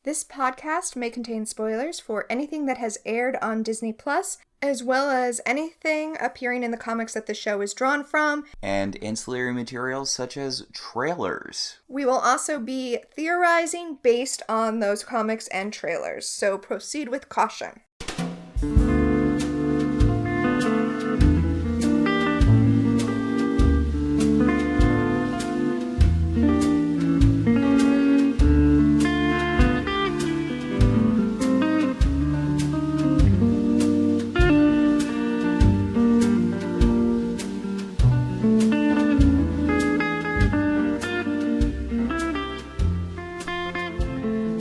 This podcast may contain spoilers for anything that has aired on Disney Plus, as well as anything appearing in the comics that the show is drawn from, and ancillary materials such as trailers. We will also be theorizing based on those comics and trailers, so proceed with caution.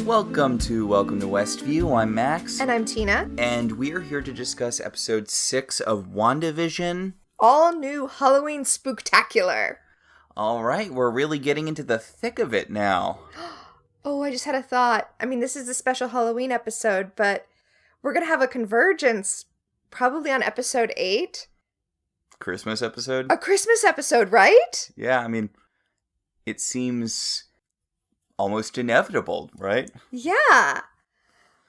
Welcome to Westview. I'm Max. And I'm Tina. And we are here to discuss episode 6 of WandaVision. All new Halloween Spooktacular. Alright, we're really getting into the thick of it now. Oh, I just had a thought. I mean, this is a special Halloween episode, but we're going to have a convergence probably on episode 8. Christmas episode? A Christmas episode, right? Yeah, I mean, it seems almost inevitable, right? Yeah.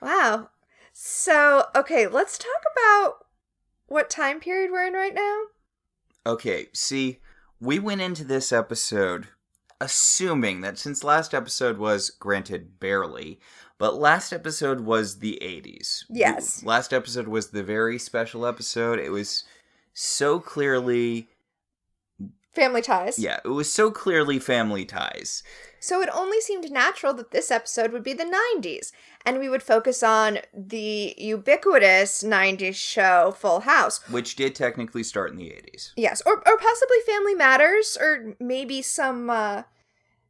Wow. So, okay, let's talk about what time period we're in right now. Okay, see, we went into this episode assuming that since last episode was, granted, barely, but last episode was the 80s. Yes. Last episode was the very special episode. It was so clearly family ties. Yeah, it was so clearly family ties. So it only seemed natural that this episode would be the 90s, and we would focus on the ubiquitous 90s show Full House. Which did technically start in the 80s. Yes, or possibly Family Matters, or maybe some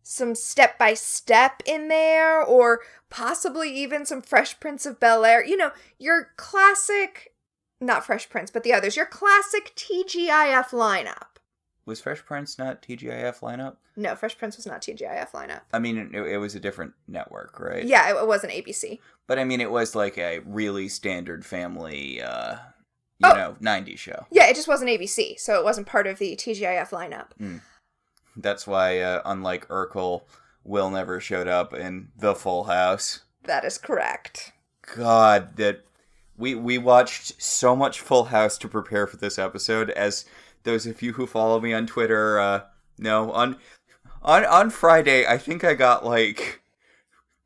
Step-by-Step in there, or possibly even some Fresh Prince of Bel-Air. You know, your classic, not Fresh Prince, but the others, your classic TGIF lineup. Was Fresh Prince not TGIF lineup? No, Fresh Prince was not TGIF lineup. I mean, it was a different network, right? Yeah, it wasn't ABC. But I mean, it was like a really standard family, 90s show. Yeah, it just wasn't ABC, so it wasn't part of the TGIF lineup. That's why, unlike Urkel, Will never showed up in The Full House. That is correct. God, that we watched so much Full House to prepare for this episode, as those of you who follow me on Twitter, on Friday, I think I got like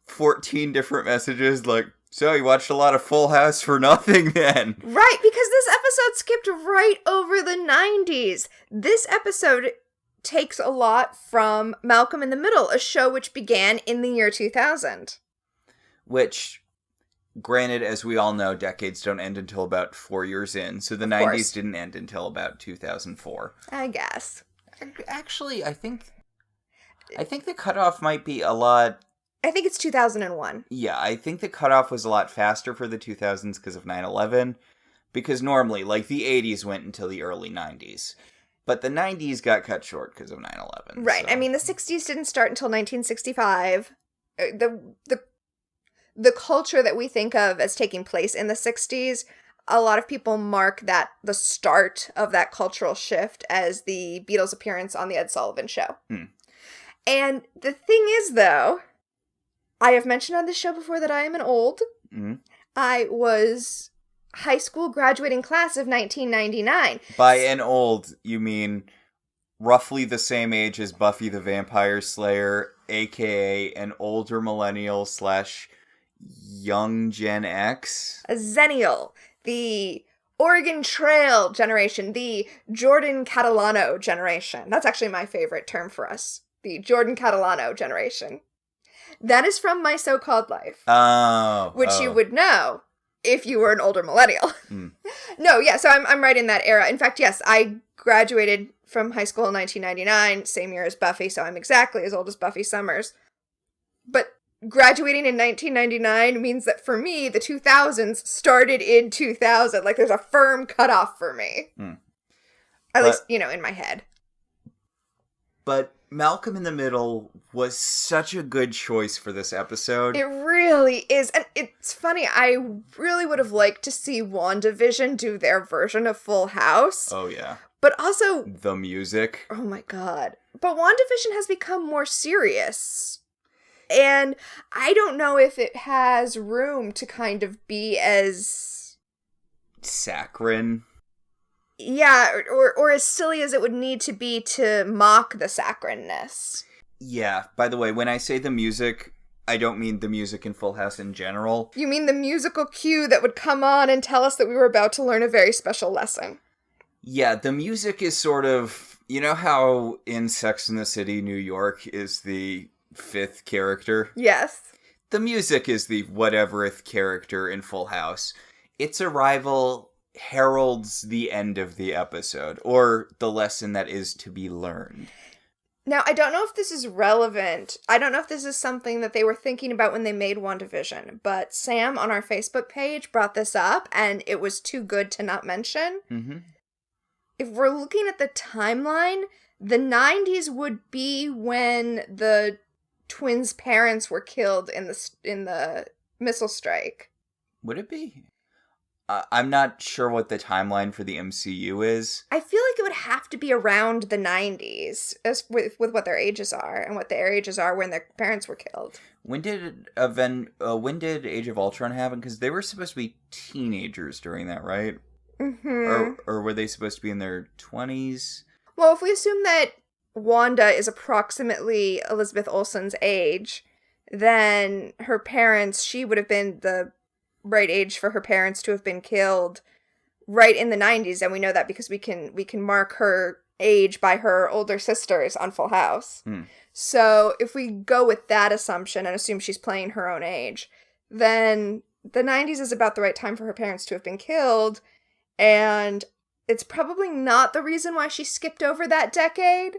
14 different messages like, so you watched a lot of Full House for nothing then. Right, because this episode skipped right over the 90s. This episode takes a lot from Malcolm in the Middle, a show which began in the year 2000. Which, granted, as we all know, decades don't end until about 4 years in, so the 90s didn't end until about 2004. I guess. Actually, I think the cutoff might be a lot. I think it's 2001. Yeah, I think the cutoff was a lot faster for the 2000s because of 9/11, because normally, like, the 80s went until the early 90s. But the 90s got cut short because of 9/11. Right, so. I mean, the 60s didn't start until 1965. The culture that we think of as taking place in the 60s, a lot of people mark that the start of that cultural shift as the Beatles' appearance on the Ed Sullivan Show. And the thing is, though, I have mentioned on this show before that I am an old. I was high school graduating class of 1999. By an old, you mean roughly the same age as Buffy the Vampire Slayer, aka an older millennial / young Gen X? A Zennial. The Oregon Trail generation. The Jordan Catalano generation. That's actually my favorite term for us. The Jordan Catalano generation. That is from My So-Called Life. Which you would know if you were an older millennial. No, yeah, so I'm right in that era. In fact, yes, I graduated from high school in 1999, same year as Buffy, so I'm exactly as old as Buffy Summers. But graduating in 1999 means that for me, the 2000s started in 2000. Like, there's a firm cutoff for me. At least, in my head. But Malcolm in the Middle was such a good choice for this episode. It really is. And it's funny, I really would have liked to see WandaVision do their version of Full House. Oh, yeah. But also... the music. Oh, my God. But WandaVision has become more serious. And I don't know if it has room to kind of be as... saccharine. Yeah, or as silly as it would need to be to mock the saccharine-ness. Yeah, by the way, when I say the music, I don't mean the music in Full House in general. You mean the musical cue that would come on and tell us that we were about to learn a very special lesson? Yeah, the music is sort of... You know how in Sex and the City, New York is the 5th character? Yes. The music is the whateverth character in Full House. Its arrival heralds the end of the episode, or the lesson that is to be learned. Now, I don't know if this is relevant. I don't know if this is something that they were thinking about when they made WandaVision, but Sam on our Facebook page brought this up, and it was too good to not mention. Mm-hmm. If we're looking at the timeline, the 90s would be when the twins' parents were killed in the missile strike. Would it be? I'm not sure what the timeline for the MCU is. I feel like it would have to be around the 90s, as with what their ages are, and what their ages are when their parents were killed. When did Age of Ultron happen? Because they were supposed to be teenagers during that, right? Mm-hmm. Or were they supposed to be in their 20s? Well, if we assume that Wanda is approximately Elizabeth Olsen's age, then her parents, she would have been the right age for her parents to have been killed right in the 90s, and we know that because we can mark her age by her older sisters on Full House. So if we go with that assumption and assume she's playing her own age, then the 90s is about the right time for her parents to have been killed, and it's probably not the reason why she skipped over that decade,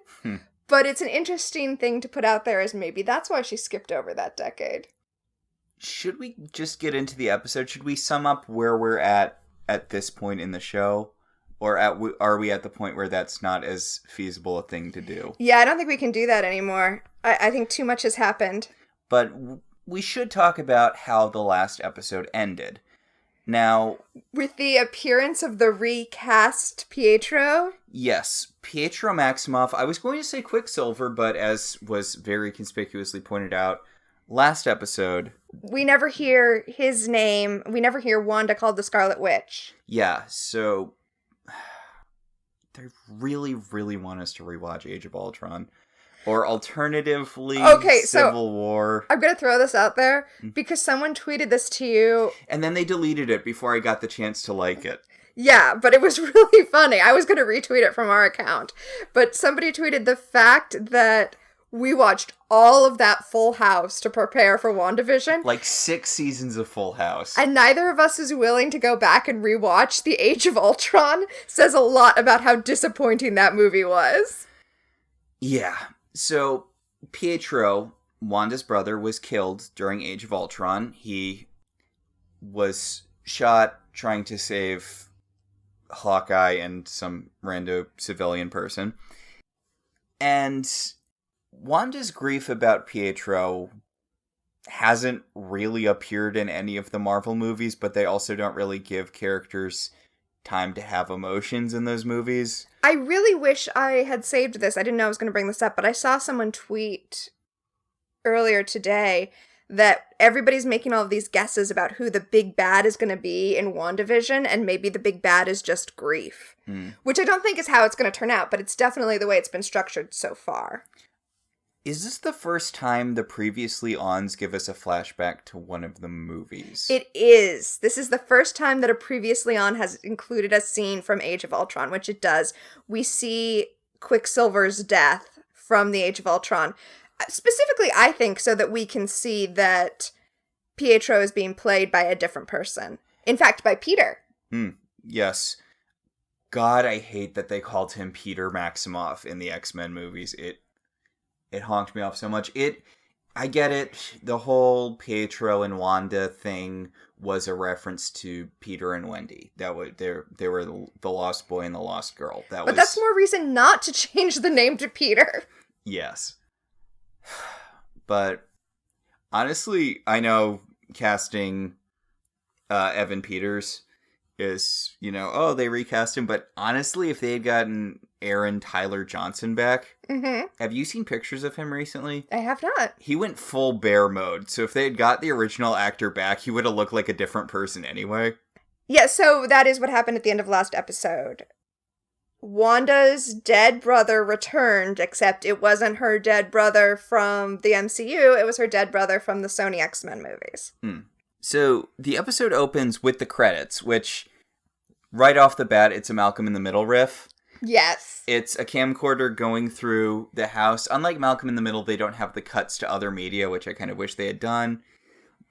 but it's an interesting thing to put out there as maybe that's why she skipped over that decade. Should we just get into the episode? Should we sum up where we're at this point in the show? Or are we at the point where that's not as feasible a thing to do? Yeah, I don't think we can do that anymore. I think too much has happened. But we should talk about how the last episode ended. Now... With the appearance of the recast Pietro? Yes, Pietro Maximoff. I was going to say Quicksilver, but as was very conspicuously pointed out last episode... We never hear his name. We never hear Wanda called the Scarlet Witch. Yeah, so... They really, really want us to rewatch Age of Ultron. Or alternatively, Civil War. I'm going to throw this out there because someone tweeted this to you. And then they deleted it before I got the chance to like it. Yeah, but it was really funny. I was going to retweet it from our account. But somebody tweeted the fact that we watched all of that Full House to prepare for WandaVision. Like 6 seasons of Full House. And neither of us is willing to go back and rewatch The Age of Ultron. Says a lot about how disappointing that movie was. Yeah. So, Pietro, Wanda's brother, was killed during Age of Ultron. He was shot trying to save Hawkeye and some rando civilian person. And Wanda's grief about Pietro hasn't really appeared in any of the Marvel movies, but they also don't really give characters time to have emotions in those movies. I really wish I had saved this. I didn't know I was going to bring this up, but I saw someone tweet earlier today that everybody's making all of these guesses about who the big bad is going to be in WandaVision, and maybe the big bad is just grief. Which I don't think is how it's going to turn out, but it's definitely the way it's been structured so far. Is this the first time the previously ons give us a flashback to one of the movies? It is. This is the first time that a previously on has included a scene from Age of Ultron, which it does. We see Quicksilver's death from the Age of Ultron. Specifically, I think, so that we can see that Pietro is being played by a different person. In fact, by Peter. Yes. God, I hate that they called him Peter Maximoff in the X-Men movies. It honked me off so much. I get it. The whole Pietro and Wanda thing was a reference to Peter and Wendy. They were the lost boy and the lost girl. But that's more reason not to change the name to Peter. Yes. But honestly, I know casting Evan Peters is, they recast him. But honestly, if they had gotten Aaron Tyler Johnson back. Mm-hmm. Have you seen pictures of him recently? I have not. He went full bear mode, so if they had got the original actor back, he would have looked like a different person anyway. Yeah, so that is what happened at the end of last episode. Wanda's dead brother returned, except it wasn't her dead brother from the MCU, it was her dead brother from the Sony X-Men movies. So the episode opens with the credits, which, right off the bat, it's a Malcolm in the Middle riff. Yes. It's a camcorder going through the house. Unlike Malcolm in the Middle, they don't have the cuts to other media, which I kind of wish they had done.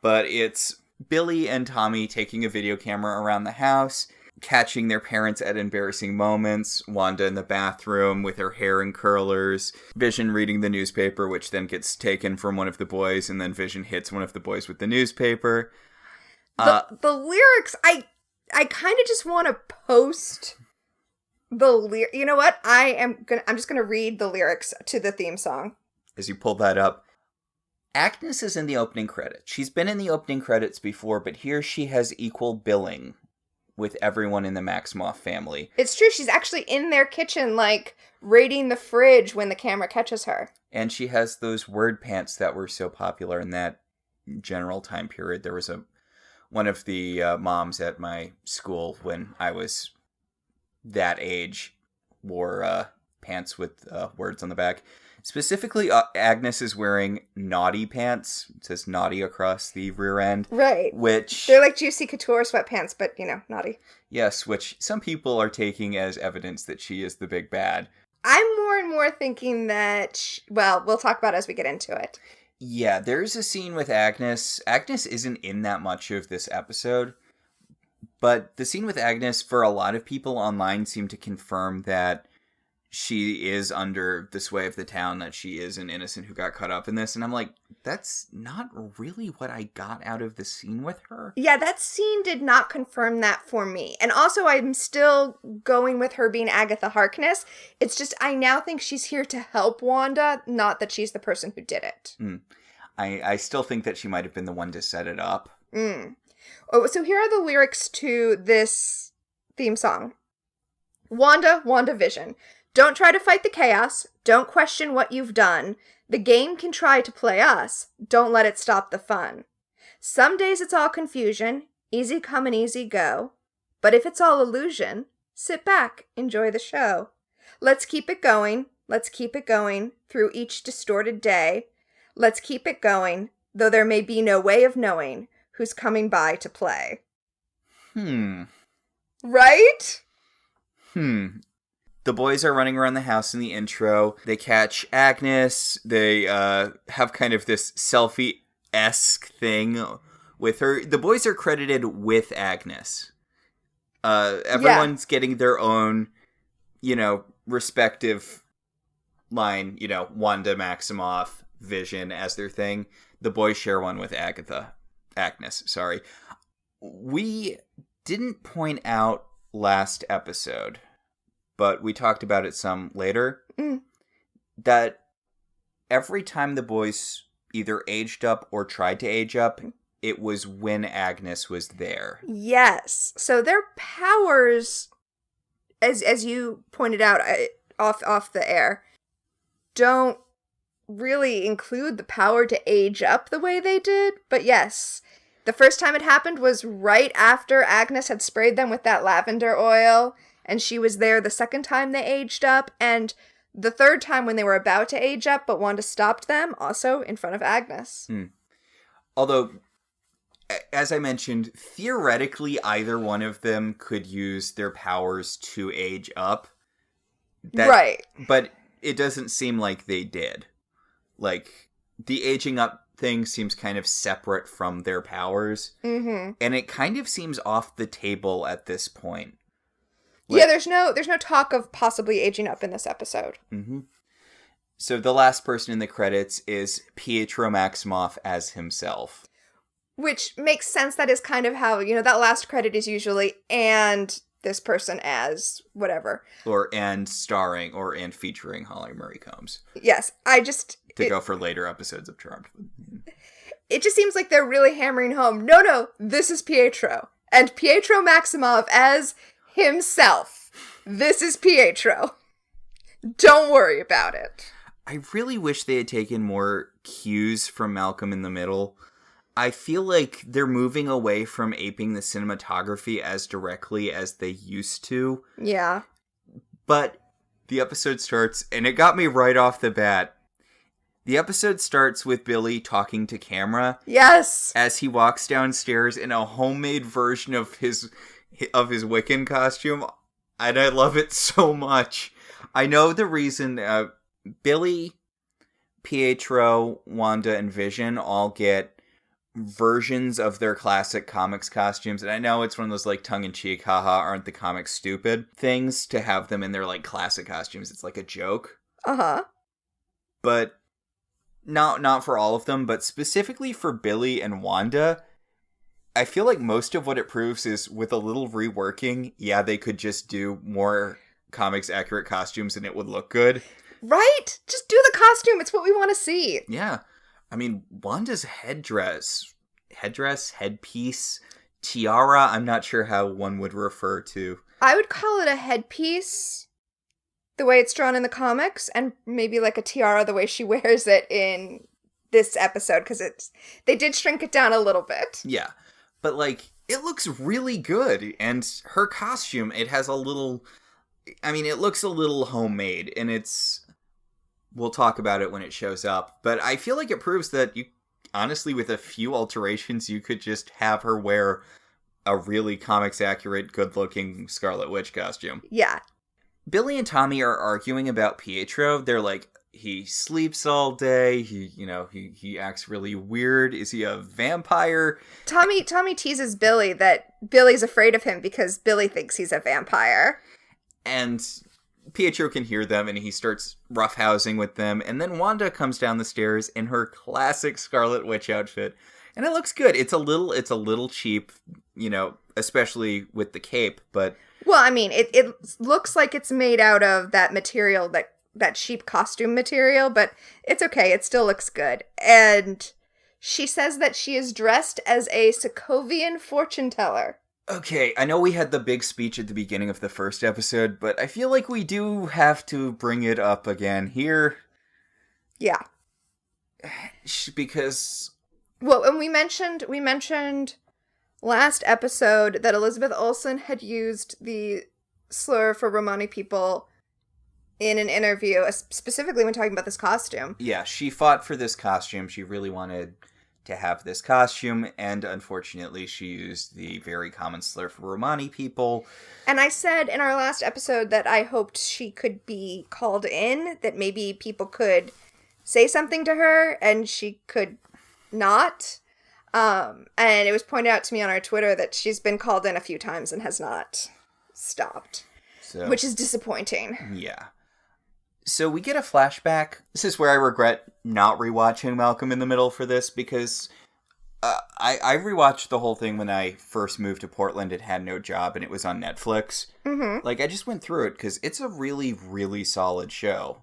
But it's Billy and Tommy taking a video camera around the house, catching their parents at embarrassing moments, Wanda in the bathroom with her hair in curlers, Vision reading the newspaper, which then gets taken from one of the boys, and then Vision hits one of the boys with the newspaper. The lyrics, I kind of just want to post the lyrics. You know what? I'm just gonna read the lyrics to the theme song. As you pull that up, Agnes is in the opening credits. She's been in the opening credits before, but here she has equal billing with everyone in the Maximoff family. It's true, she's actually in their kitchen, like, raiding the fridge when the camera catches her. And she has those word pants that were so popular in that general time period. There was one of the moms at my school when I was that age wore pants with words on the back. Specifically, Agnes is wearing naughty pants. It says naughty across the rear end. Right. Which... they're like Juicy Couture sweatpants, but, naughty. Yes, which some people are taking as evidence that she is the big bad. I'm more and more thinking that, we'll talk about it as we get into it. Yeah, there's a scene with Agnes. Agnes isn't in that much of this episode, but the scene with Agnes, for a lot of people online, seem to confirm that she is under the sway of the town, that she is an innocent who got caught up in this. And I'm like, that's not really what I got out of the scene with her. Yeah, that scene did not confirm that for me. And also, I'm still going with her being Agatha Harkness. It's just, I now think she's here to help Wanda, not that she's the person who did it. I still think that she might have been the one to set it up. Oh, so here are the lyrics to this theme song. WandaVision. Don't try to fight the chaos. Don't question what you've done. The game can try to play us. Don't let it stop the fun. Some days it's all confusion. Easy come and easy go. But if it's all illusion, sit back, enjoy the show. Let's keep it going. Let's keep it going through each distorted day. Let's keep it going, though there may be no way of knowing who's coming by to play. Right? The boys are running around the house in the intro. They catch Agnes. They have kind of this selfie-esque thing with her. The boys are credited with Agnes. Everyone's getting their own, respective line, Wanda, Maximoff, Vision as their thing. The boys share one with Agnes, sorry. We didn't point out last episode, but we talked about it some later, that every time the boys either aged up or tried to age up, it was when Agnes was there. Yes. So their powers, as you pointed out off the air, don't really include the power to age up the way they did. But yes, the first time it happened was right after Agnes had sprayed them with that lavender oil, and she was there the second time they aged up, and the third time when they were about to age up, but Wanda stopped them, also in front of Agnes. Although, as I mentioned, theoretically either one of them could use their powers to age up. Right. But it doesn't seem like they did. Like, the aging up thing seems kind of separate from their powers. And it kind of seems off the table at this point. Yeah, there's no talk of possibly aging up in this episode. So the last person in the credits is Pietro Maximoff as himself. Which makes sense. That is kind of how, that last credit is usually, and this person as whatever. And starring and featuring Holly Marie Combs. Yes, go for later episodes of Charmed. It just seems like they're really hammering home, no, this is Pietro. And Pietro Maximoff as himself. This is Pietro. Don't worry about it. I really wish they had taken more cues from Malcolm in the Middle. I feel like they're moving away from aping the cinematography as directly as they used to. Yeah. But the episode starts, and it got me right off the bat. The episode starts with Billy talking to camera. Yes. As he walks downstairs in a homemade version of his Wiccan costume. And I love it so much. I know the reason Billy, Pietro, Wanda, and Vision all get versions of their classic comics costumes, and I know it's one of those like tongue-in-cheek, haha, aren't the comics stupid things to have them in their like classic costumes. It's like a joke. But not for all of them, but specifically for Billy and Wanda, I feel like most of what it proves is with a little reworking, yeah, they could just do more comics accurate costumes and it would look good. Right? Just do the costume. It's what we want to see. Yeah. I mean, Wanda's headpiece, tiara, I'm not sure how one would refer to. I would call it a headpiece, the way it's drawn in the comics, and maybe like a tiara, the way she wears it in this episode, because they did shrink it down a little bit. Yeah. But, like, it looks really good, and her costume, it has a little... I mean, it looks a little homemade, and it's... We'll talk about it when it shows up, but I feel like it proves that you, honestly, with a few alterations, you could just have her wear a really comics-accurate, good-looking Scarlet Witch costume. Yeah. Billy and Tommy are arguing about Pietro. They're like, he sleeps all day, he acts really weird. Is he a vampire? Tommy teases Billy that Billy's afraid of him because Billy thinks he's a vampire. And Pietro can hear them, and he starts roughhousing with them. And then Wanda comes down the stairs in her classic Scarlet Witch outfit, and it looks good. It's a little cheap, especially with the cape. But well, I mean, it looks like it's made out of that material, that cheap costume material, but it's okay. It still looks good. And she says that she is dressed as a Sokovian fortune teller. Okay, I know we had the big speech at the beginning of the first episode, but I feel like we do have to bring it up again here. Yeah. Because... Well, and we mentioned last episode that Elizabeth Olsen had used the slur for Romani people in an interview, specifically when talking about this costume. Yeah, she fought for this costume. She really wanted to have this costume, and unfortunately she used the very common slur for Romani people. And I said in our last episode that I hoped she could be called in, that maybe people could say something to her and she could not. And it was pointed out to me on our Twitter that she's been called in a few times and has not stopped, which is disappointing. Yeah. So we get a flashback. This is where I regret not rewatching Malcolm in the Middle for this, because I rewatched the whole thing when I first moved to Portland and had no job, and it was on Netflix. Mm-hmm. Like, I just went through it because it's a really, really solid show.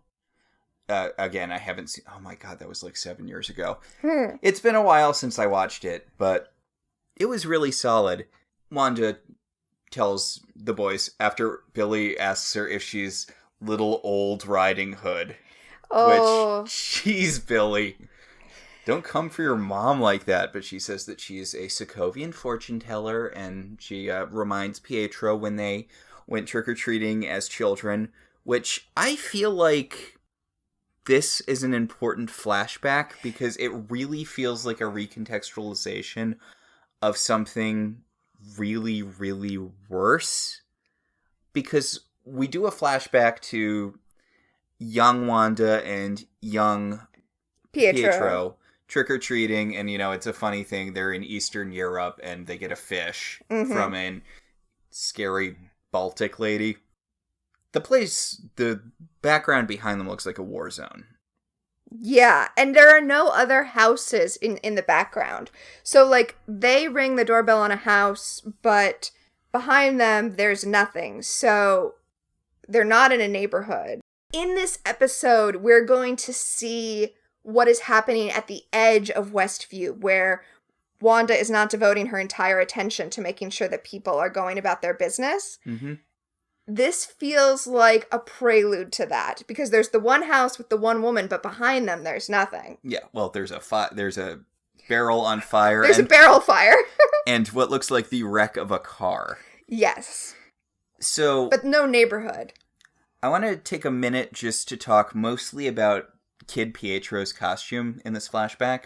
Again, I haven't seen... Oh my god, that was like 7 years ago. It's been a while since I watched it, but it was really solid. Wanda tells the boys, after Billy asks her if she's Little Old Riding Hood. Oh. Which, jeez, Billy. Don't come for your mom like that. But she says that she's a Sokovian fortune teller, and she reminds Pietro when they went trick-or-treating as children, which I feel like this is an important flashback because it really feels like a recontextualization of something really, really worse. Because we do a flashback to young Wanda and young Pietro trick-or-treating, and, it's a funny thing. They're in Eastern Europe, and they get a fish from a scary Baltic lady. The background behind them looks like a war zone. Yeah, and there are no other houses in the background. So, like, they ring the doorbell on a house, but behind them, there's nothing. So they're not in a neighborhood. In this episode, we're going to see what is happening at the edge of Westview, where Wanda is not devoting her entire attention to making sure that people are going about their business. Mm-hmm. this feels like a prelude to that, because there's the one house with the one woman, but behind them there's nothing. Yeah, well, there's a barrel on fire. There's a barrel fire. And what looks like the wreck of a car. Yes. So... But no neighborhood. I want to take a minute just to talk mostly about Kid Pietro's costume in this flashback.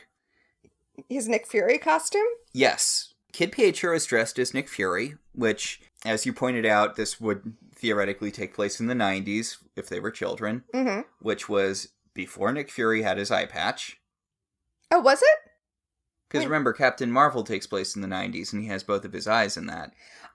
His Nick Fury costume? Yes. Kid Pietro is dressed as Nick Fury, which, as you pointed out, this would theoretically take place in the 90s if they were children, which was before Nick Fury had his eye patch. Oh, was it? Because remember, Captain Marvel takes place in the 90s, and he has both of his eyes in that.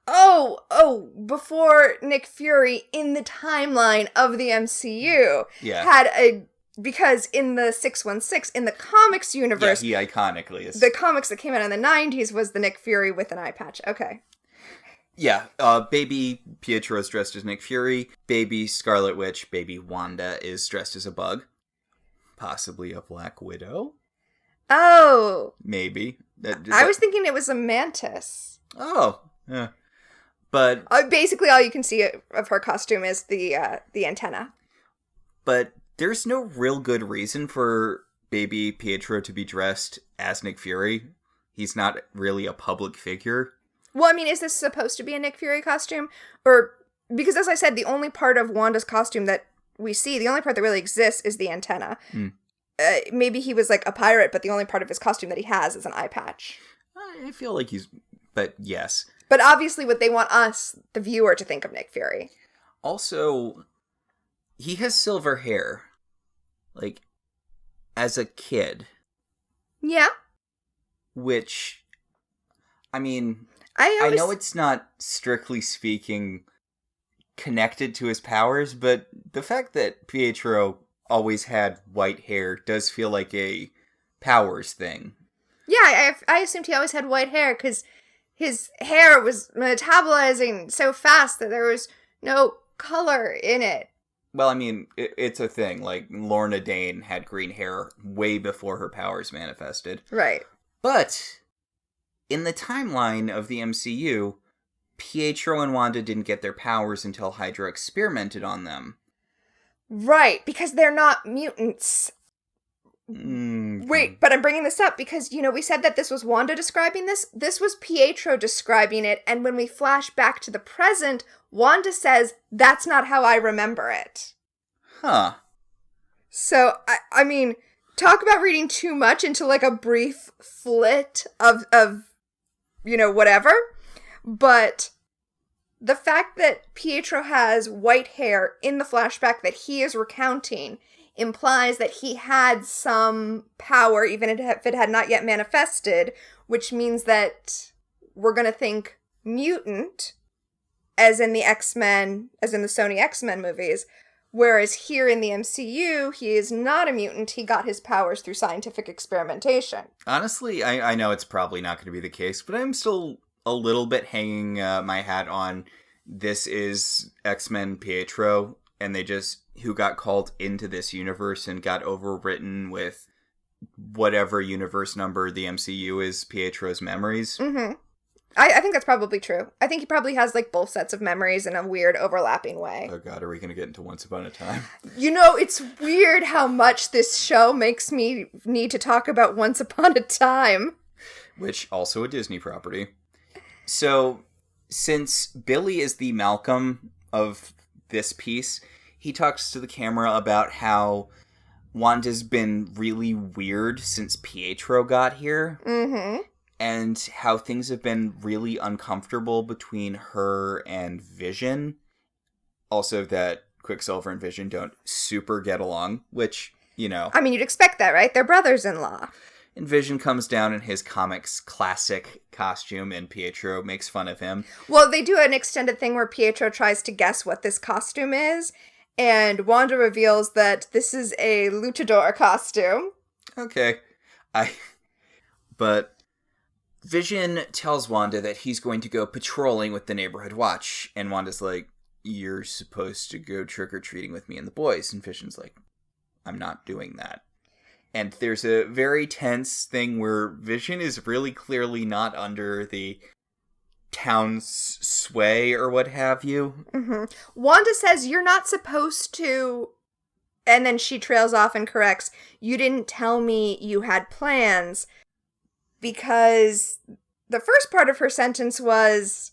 Oh, before Nick Fury in the timeline of the MCU had because in the 616, in the comics universe... Yeah, he iconically is. The comics that came out in the 90s was the Nick Fury with an eye patch. Okay. Yeah, baby Pietro is dressed as Nick Fury. Baby Scarlet Witch, baby Wanda is dressed as a bug. Possibly a Black Widow? Oh. Maybe. I was thinking it was a mantis. Oh, yeah. But... basically all you can see of her costume is the antenna. But there's no real good reason for baby Pietro to be dressed as Nick Fury. He's not really a public figure. Well, I mean, is this supposed to be a Nick Fury costume? Or, because as I said, the only part of Wanda's costume that we see, the only part that really exists is the antenna. Maybe he was like a pirate, but the only part of his costume that he has is an eye patch. I feel like but yes. But obviously what they want us, the viewer, to think of Nick Fury. Also, he has silver hair. Like, as a kid. Yeah. Which, I mean... I know it's not, strictly speaking, connected to his powers, but the fact that Pietro always had white hair does feel like a powers thing. Yeah, I assumed he always had white hair, because his hair was metabolizing so fast that there was no color in it. Well, I mean, it's a thing. Like, Lorna Dane had green hair way before her powers manifested. Right. But... in the timeline of the MCU, Pietro and Wanda didn't get their powers until Hydra experimented on them. Right, because they're not mutants. Wait, but I'm bringing this up because, we said that this was Wanda describing this. This was Pietro describing it, and when we flash back to the present, Wanda says, that's not how I remember it. Huh. So, I mean, talk about reading too much into, like, a brief flit of whatever. But the fact that Pietro has white hair in the flashback that he is recounting implies that he had some power, even if it had not yet manifested, which means that we're going to think mutant, as in the X-Men, as in the Sony X-Men movies, whereas here in the MCU, he is not a mutant. He got his powers through scientific experimentation. Honestly, I know it's probably not going to be the case, but I'm still a little bit hanging my hat on this is X-Men Pietro, and they just, who got called into this universe and got overwritten with whatever universe number the MCU is Pietro's memories. Mm-hmm. I think that's probably true. I think he probably has, like, both sets of memories in a weird overlapping way. Oh god, are we going to get into Once Upon a Time? It's weird how much this show makes me need to talk about Once Upon a Time. Which, also a Disney property. So, since Billy is the Malcolm of this piece, he talks to the camera about how Wanda's been really weird since Pietro got here. Mm-hmm. And how things have been really uncomfortable between her and Vision. Also that Quicksilver and Vision don't super get along, which, I mean, you'd expect that, right? They're brothers-in-law. And Vision comes down in his comics classic costume, and Pietro makes fun of him. Well, they do an extended thing where Pietro tries to guess what this costume is, and Wanda reveals that this is a luchador costume. Okay. But Vision tells Wanda that he's going to go patrolling with the neighborhood watch, and Wanda's like, you're supposed to go trick-or-treating with me and the boys, and Vision's like, I'm not doing that. And there's a very tense thing where Vision is really clearly not under the town's sway or what have you. Mm-hmm. Wanda says, you're not supposed to... And then she trails off and corrects, you didn't tell me you had plans, because the first part of her sentence was,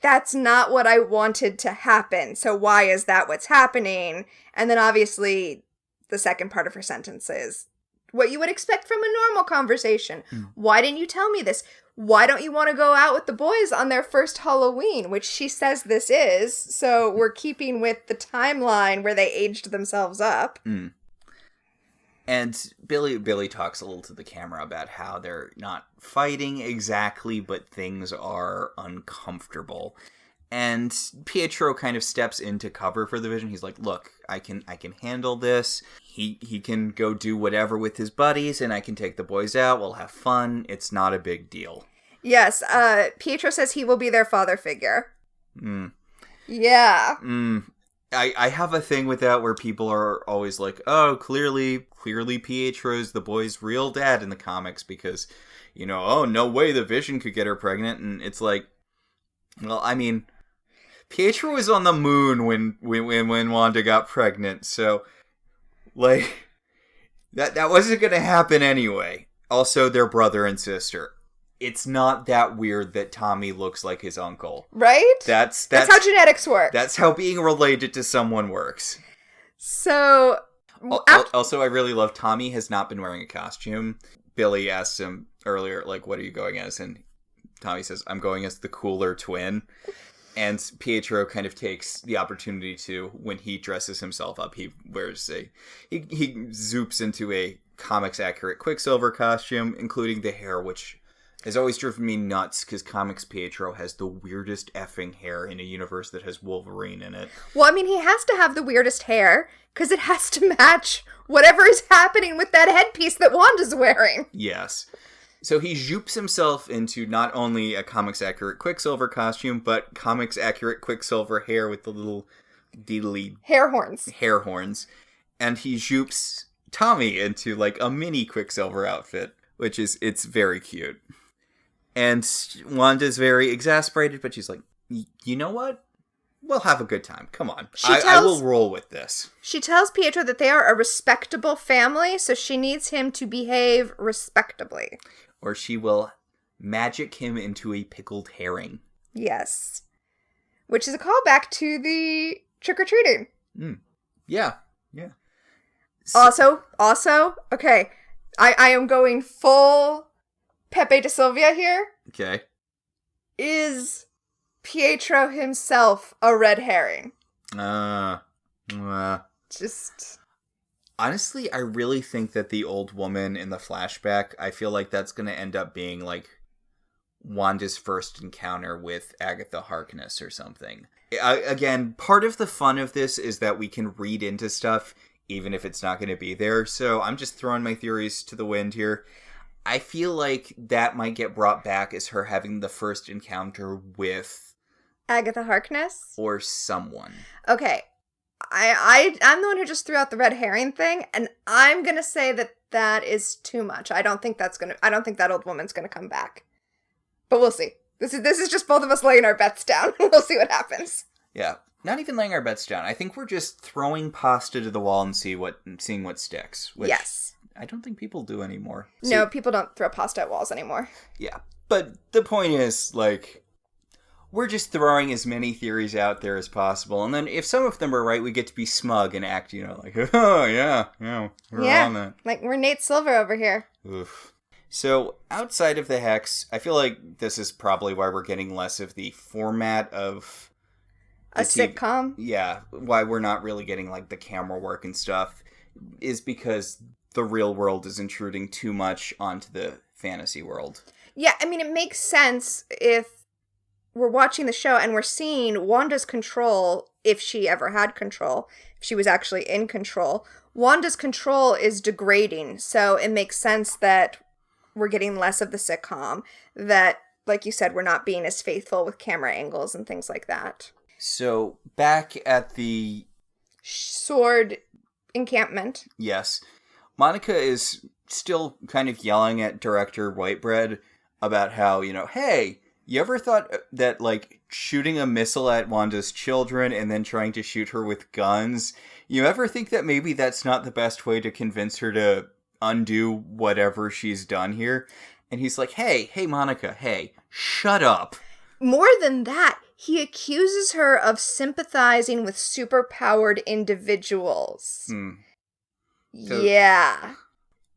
that's not what I wanted to happen, so why is that what's happening? And then obviously the second part of her sentence is what you would expect from a normal conversation. Why didn't you tell me this? Why don't you want to go out with the boys on their first Halloween, which she says this is, so we're keeping with the timeline where they aged themselves up. And Billy talks a little to the camera about how they're not fighting exactly, but things are uncomfortable. And Pietro kind of steps into cover for the Vision. He's like, look, I can handle this. He can go do whatever with his buddies, and I can take the boys out. We'll have fun. It's not a big deal. Yes, Pietro says he will be their father figure. Yeah. I have a thing with that where people are always like, oh, clearly Pietro's the boy's real dad in the comics because, oh, no way the Vision could get her pregnant. And it's like, well, I mean, Pietro was on the moon when Wanda got pregnant, so, like, that wasn't going to happen anyway. Also, they're brother and sister. It's not that weird that Tommy looks like his uncle. Right? That's how genetics work. That's how being related to someone works. So... Also, I really love Tommy has not been wearing a costume. Billy asked him earlier, like, what are you going as? And Tommy says, I'm going as the cooler twin. And Pietro kind of takes the opportunity to, when he dresses himself up, he wears he zoops into a comics-accurate Quicksilver costume, including the hair, which has always driven me nuts, because Comics Pietro has the weirdest effing hair in a universe that has Wolverine in it. Well, I mean, he has to have the weirdest hair, because it has to match whatever is happening with that headpiece that Wanda's wearing. Yes. So he zoops himself into not only a comics-accurate Quicksilver costume, but comics-accurate Quicksilver hair with the little deedly... hair horns. And he zoops Tommy into, like, a mini Quicksilver outfit, which is, it's very cute. And Wanda's very exasperated, but she's like, you know what? We'll have a good time. Come on. I will roll with this. She tells Pietro that they are a respectable family, so she needs him to behave respectably. Or she will magic him into a pickled herring. Yes. Which is a callback to the trick-or-treating. Yeah. Also, okay, I am going full Pepe de Silvia here. Okay. Is Pietro himself a red herring? Just... Honestly, I really think that the old woman in the flashback, I feel like that's going to end up being, like, Wanda's first encounter with Agatha Harkness or something. Again, part of the fun of this is that we can read into stuff, even if it's not going to be there, so I'm just throwing my theories to the wind here. I feel like that might get brought back as her having the first encounter with... Agatha Harkness? Or someone. Okay. I'm the one who just threw out the red herring thing, and I'm gonna say that is too much. I don't think that old woman's gonna come back. But we'll see. This is just both of us laying our bets down. We'll see what happens. Yeah. Not even laying our bets down. I think we're just throwing pasta to the wall and seeing what sticks. Which yes. I don't think people do anymore. No, people don't throw pasta at walls anymore. Yeah. But the point is, like, we're just throwing as many theories out there as possible. And then if some of them are right, we get to be smug and act, like, oh, yeah, we're on that. Like, we're Nate Silver over here. Oof. So, outside of the Hex, I feel like this is probably why we're getting less of the format of... a sitcom? Yeah, why we're not really getting, like, the camera work and stuff is because the real world is intruding too much onto the fantasy world. Yeah, I mean, it makes sense if we're watching the show and we're seeing Wanda's control, if she ever had control, if she was actually in control. Wanda's control is degrading, so it makes sense that we're getting less of the sitcom, that, like you said, we're not being as faithful with camera angles and things like that. So, back at the... sword encampment. Yes. Monica is still kind of yelling at director Whitebread about how, hey, You ever thought that, like, shooting a missile at Wanda's children and then trying to shoot her with guns, you ever think that maybe that's not the best way to convince her to undo whatever she's done here? And he's like, hey, Monica, hey, shut up. More than that, he accuses her of sympathizing with superpowered individuals. So, yeah.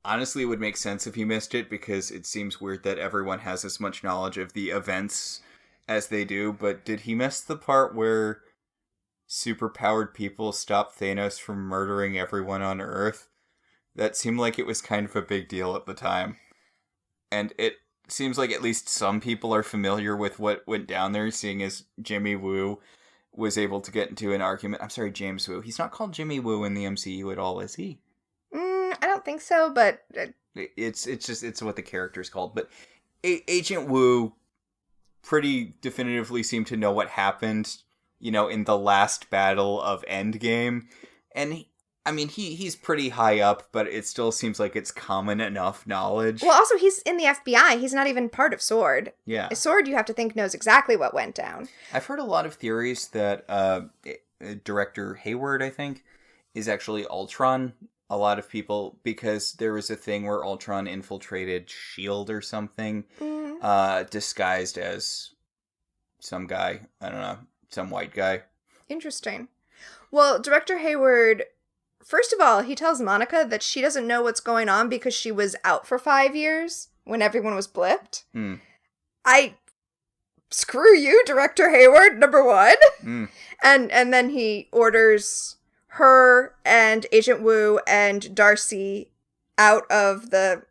honestly, it would make sense if he missed it, because it seems weird that everyone has as much knowledge of the events as they do, but did he miss the part where superpowered people stopped Thanos from murdering everyone on Earth? That seemed like it was kind of a big deal at the time. And it seems like at least some people are familiar with what went down there, seeing as Jimmy Woo was able to get into an argument. I'm sorry, James Woo. He's not called Jimmy Woo in the MCU at all, is he? I don't think so, but... It's what the character's called. But Agent Woo pretty definitively seemed to know what happened, in the last battle of Endgame. And he's pretty high up, but it still seems like it's common enough knowledge. Well, also, he's in the FBI. He's not even part of SWORD. Yeah. SWORD, you have to think, knows exactly what went down. I've heard a lot of theories that director Hayward, I think, is actually Ultron. A lot of people, because there was a thing where Ultron infiltrated S.H.I.E.L.D. or something, disguised as some guy. I don't know, some white guy. Interesting. Well, Director Hayward, first of all, he tells Monica that she doesn't know what's going on because she was out for 5 years when everyone was blipped. Screw you, Director Hayward, number one. And then he orders her and Agent Woo and Darcy out of the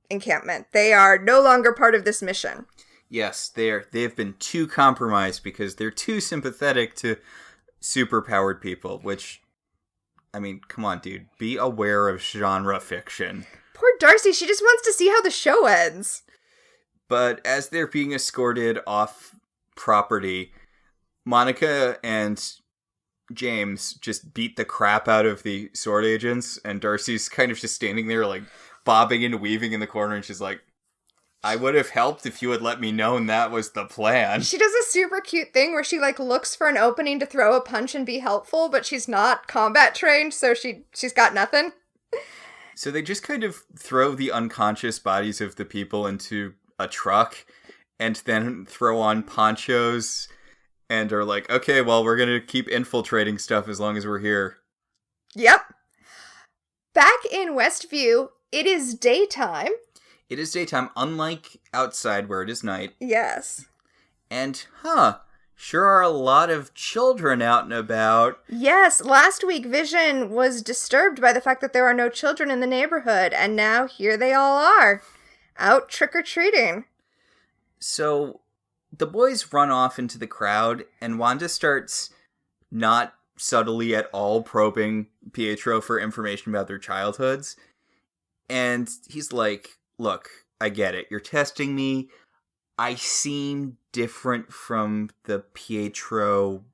encampment. They are no longer part of this mission. Yes, they've been too compromised because they're too sympathetic to superpowered people, which, come on, dude. Be aware of genre fiction. Poor Darcy, she just wants to see how the show ends. But as they're being escorted off property, Monica and James just beat the crap out of the SWORD agents, and Darcy's kind of just standing there, like, bobbing and weaving in the corner, and she's like, I would have helped if you had let me know and that was the plan. She does a super cute thing where she, like, looks for an opening to throw a punch and be helpful, but she's not combat trained, so she's got nothing. So they just kind of throw the unconscious bodies of the people into a truck, and then throw on ponchos, and are like, okay, well, we're gonna keep infiltrating stuff as long as we're here. Yep. Back in Westview, it is daytime. It is daytime, unlike outside where it is night. Yes. And, sure are a lot of children out and about. Yes, last week Vision was disturbed by the fact that there are no children in the neighborhood, and now here they all are, out trick-or-treating. So, the boys run off into the crowd, and Wanda starts not subtly at all probing Pietro for information about their childhoods. And he's like, look, I get it. You're testing me. I seem different from the Pietro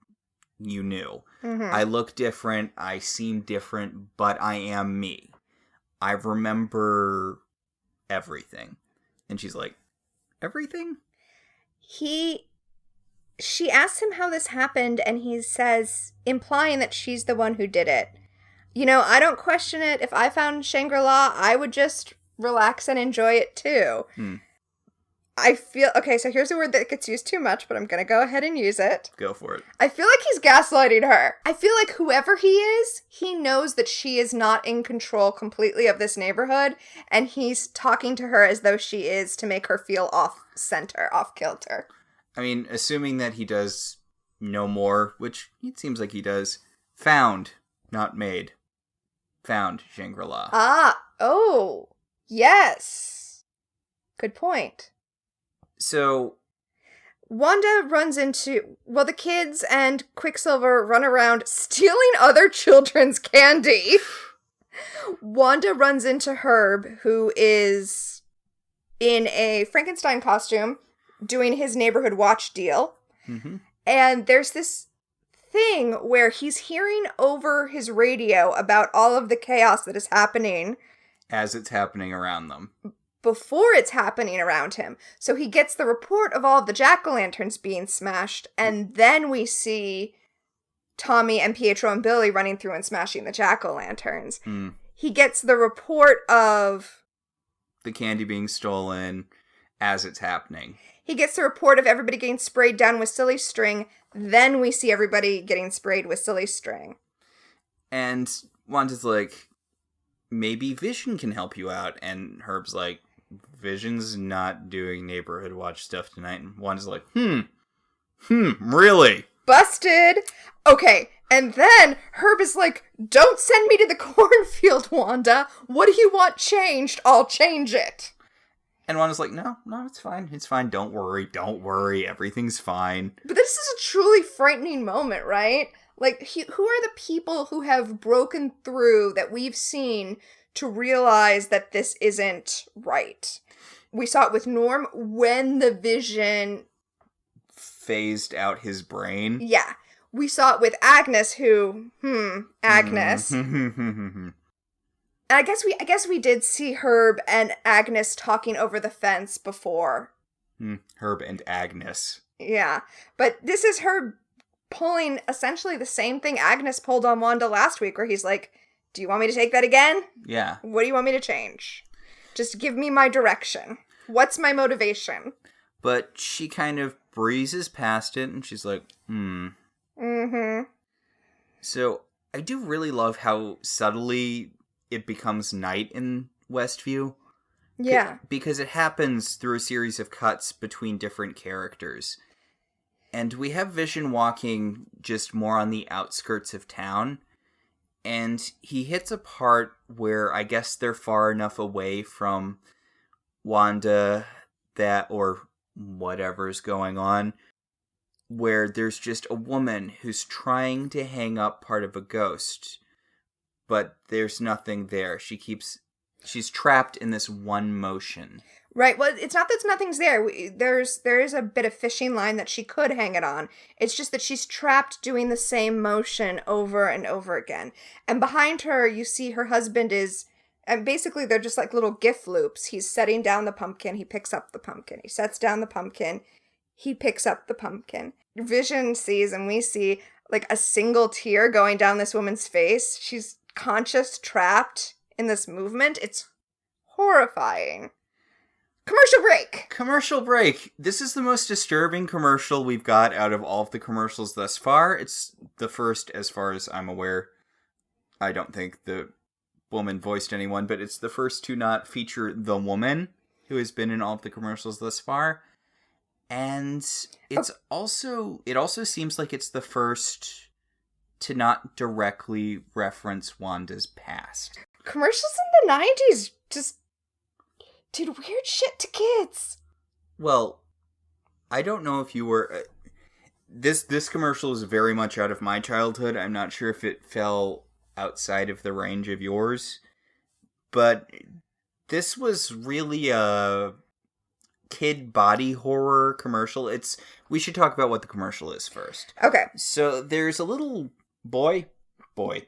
you knew. I look different. I seem different, but I am me. I remember everything. And she's like, everything? She asks him how this happened, and he says, implying that she's the one who did it. I don't question it. If I found Shangri-La, I would just relax and enjoy it too. I feel, okay, so here's a word that gets used too much, but I'm gonna go ahead and use it. Go for it. I feel like he's gaslighting her. I feel like whoever he is, he knows that she is not in control completely of this neighborhood, and he's talking to her as though she is to make her feel off-center, off-kilter. Assuming that he does know more, which it seems like he does. Found, not made. Found Shangri-La. Oh, yes. Good point. So, Wanda runs into, the kids and Quicksilver run around stealing other children's candy. Wanda runs into Herb, who is in a Frankenstein costume, doing his neighborhood watch deal. And there's this thing where he's hearing over his radio about all of the chaos that is happening. As it's happening around them. before it's happening around him. So he gets the report of all of the jack-o'-lanterns being smashed, and then we see Tommy and Pietro and Billy running through and smashing the jack-o'-lanterns. He gets the report of the candy being stolen as it's happening. He gets the report of everybody getting sprayed down with silly string. Then we see everybody getting sprayed with silly string. And Wanda's like, maybe Vision can help you out. And Herb's like, Vision's not doing neighborhood watch stuff tonight. And Wanda's like, really? Busted. Okay, and then Herb is like, don't send me to the cornfield, Wanda. What do you want changed? I'll change it. And Wanda's like, no, it's fine. It's fine. Don't worry. Everything's fine. But this is a truly frightening moment, right? Like, who are the people who have broken through that we've seen to realize that this isn't right? We saw it with Norm when the Vision phased out his brain. Yeah. We saw it with Agnes, Agnes. And I guess we did see Herb and Agnes talking over the fence before. Herb and Agnes. Yeah. But this is Herb pulling essentially the same thing Agnes pulled on Wanda last week, where he's like, do you want me to take that again? Yeah. What do you want me to change? Just give me my direction. What's my motivation? But she kind of breezes past it, and she's like, So, I do really love how subtly it becomes night in Westview. Yeah. Because it happens through a series of cuts between different characters. And we have Vision walking just more on the outskirts of town. And he hits a part where I guess they're far enough away from Wanda or whatever's going on, where there's just a woman who's trying to hang up part of a ghost, but there's nothing there. She's trapped in this one motion. Right. Well, it's not that nothing's there. There is a bit of fishing line that she could hang it on. It's just that she's trapped doing the same motion over and over again. And behind her, you see her husband and basically they're just like little GIF loops. He's setting down the pumpkin. He picks up the pumpkin. He sets down the pumpkin. He picks up the pumpkin. Vision sees, and we see like a single tear going down this woman's face. She's conscious, trapped in this movement. It's horrifying. Commercial break. This is the most disturbing commercial we've got out of all of the commercials thus far. It's the first, as far as I'm aware. I don't think the woman voiced anyone, but it's the first to not feature the woman who has been in all of the commercials thus far. And it also seems like it's the first to not directly reference Wanda's past. Commercials in the 90s just did weird shit to kids. Well, I don't know if you were... This commercial is very much out of my childhood. I'm not sure if it fell outside of the range of yours. But this was really a kid body horror commercial. We should talk about what the commercial is first. Okay. So there's a little boy.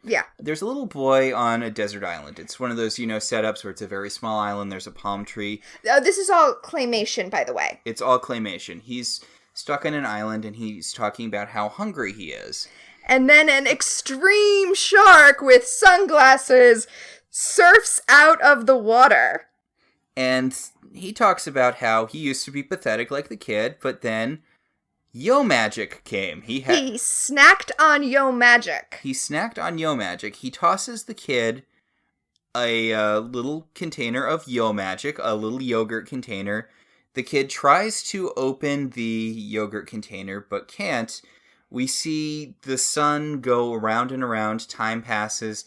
Yeah. There's a little boy on a desert island. It's one of those, setups where it's a very small island. There's a palm tree. This is all claymation, by the way. It's all claymation. He's stuck on an island, and he's talking about how hungry he is. And then an extreme shark with sunglasses surfs out of the water. And he talks about how he used to be pathetic like the kid, but then Yo Magic came. He snacked on Yo Magic. He snacked on Yo Magic. He tosses the kid a little container of Yo Magic, a little yogurt container. The kid tries to open the yogurt container, but can't. We see the sun go around and around. Time passes.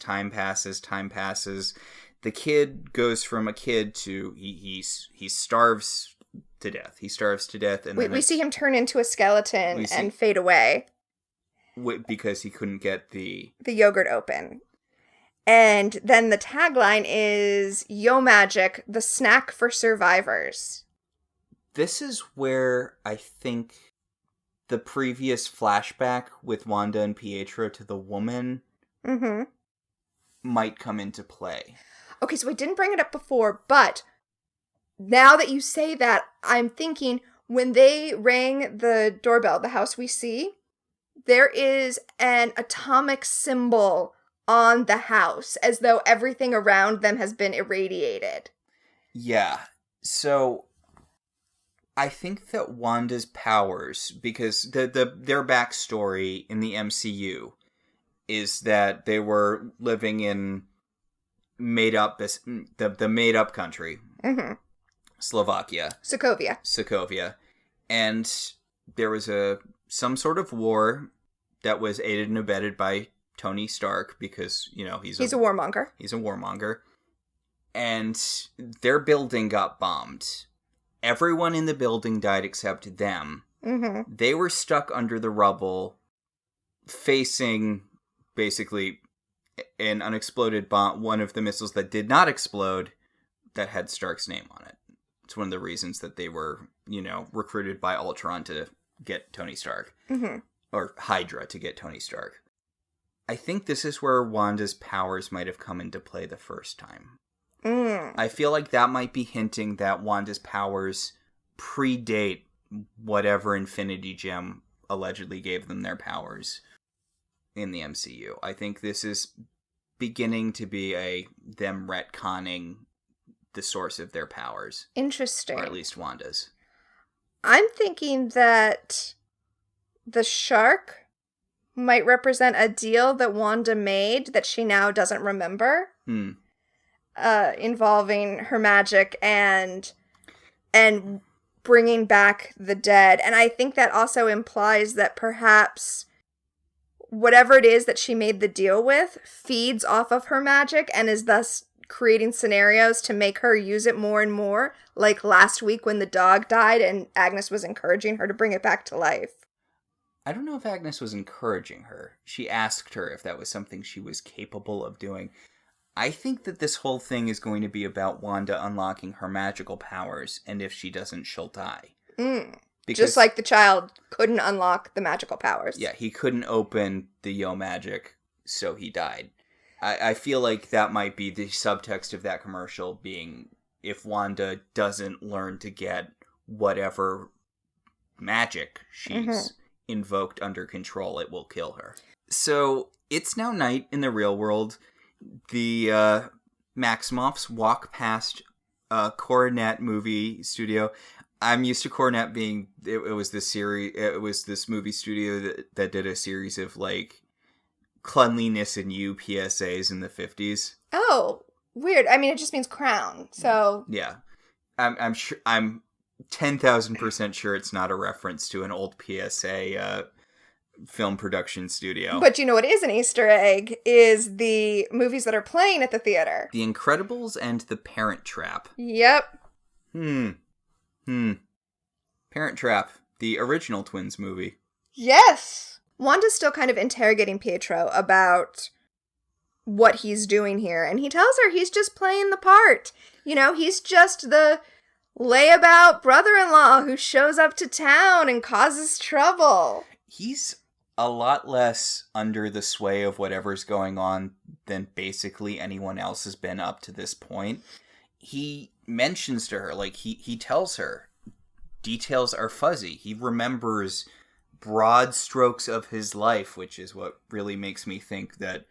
The kid goes from a kid to he starves to death. And we see him turn into a skeleton and fade away. Because he couldn't get the yogurt open. And then the tagline is Yo Magic, the snack for survivors. This is where I think the previous flashback with Wanda and Pietro to the woman might come into play. Okay, so I didn't bring it up before, but now that you say that, I'm thinking when they rang the doorbell, the house we see, there is an atomic symbol on the house as though everything around them has been irradiated. Yeah. So I think that Wanda's powers, because their backstory in the MCU is that they were living in the made up country, Slovakia, Sokovia, and there was some sort of war that was aided and abetted by Tony Stark because he's a warmonger. He's a warmonger, and their building got bombed. Everyone in the building died except them. Mm-hmm. They were stuck under the rubble, facing basically an unexploded bomb, one of the missiles that did not explode that had Stark's name on it. It's one of the reasons that they were, recruited by Ultron to get Tony Stark. Mm-hmm. Or Hydra to get Tony Stark. I think this is where Wanda's powers might have come into play the first time. I feel like that might be hinting that Wanda's powers predate whatever Infinity Gem allegedly gave them their powers in the MCU. I think this is beginning to be them retconning the source of their powers. Interesting. Or at least Wanda's. I'm thinking that the shark might represent a deal that Wanda made that she now doesn't remember. Involving her magic and bringing back the dead. And I think that also implies that perhaps whatever it is that she made the deal with feeds off of her magic and is thus creating scenarios to make her use it more and more, like last week when the dog died and Agnes was encouraging her to bring it back to life. I don't know if Agnes was encouraging her. She asked her if that was something she was capable of doing. I think that this whole thing is going to be about Wanda unlocking her magical powers, and if she doesn't, she'll die. Just like the child couldn't unlock the magical powers. Yeah, he couldn't open the Yo Magic, so he died. I feel like that might be the subtext of that commercial being, if Wanda doesn't learn to get whatever magic she's invoked under control, it will kill her. So, it's now night in the real world. The Maximoffs walk past a Coronet movie studio. I'm used to Coronet being it was this movie studio that did a series of like cleanliness and you PSAs in the 50s. Oh, weird. I mean, it just means crown. So yeah, I'm sure. I'm 10,000% sure it's not a reference to an old PSA film production studio. But you know what is an Easter egg is the movies that are playing at the theater. The Incredibles and The Parent Trap. Yep. Parent Trap, the original Twins movie. Yes. Wanda's still kind of interrogating Pietro about what he's doing here, and he tells her he's just playing the part. He's just the layabout brother-in-law who shows up to town and causes trouble. He's a lot less under the sway of whatever's going on than basically anyone else has been up to this point. He mentions to her, like, he tells her, details are fuzzy. He remembers broad strokes of his life, which is what really makes me think that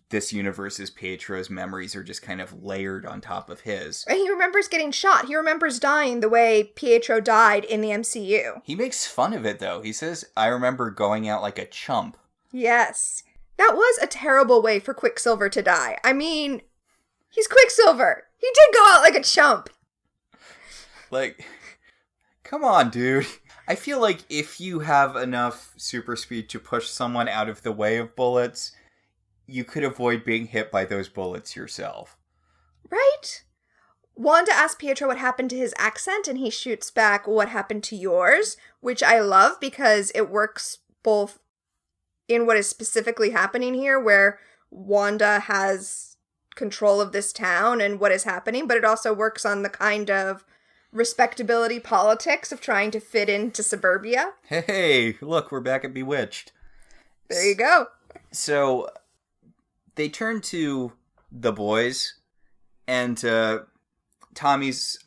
this universe's Pietro's memories are just kind of layered on top of his. And he remembers getting shot. He remembers dying the way Pietro died in the MCU. He makes fun of it, though. He says, I remember going out like a chump. Yes. That was a terrible way for Quicksilver to die. I mean, he's Quicksilver. He did go out like a chump. Like, come on, dude. I feel like if you have enough super speed to push someone out of the way of bullets, you could avoid being hit by those bullets yourself. Right? Wanda asks Pietro what happened to his accent, and he shoots back, what happened to yours? Which I love because it works both in what is specifically happening here, where Wanda has control of this town and what is happening, but it also works on the kind of respectability politics of trying to fit into suburbia. Hey, look, we're back at Bewitched. There you go. So they turn to the boys and Tommy's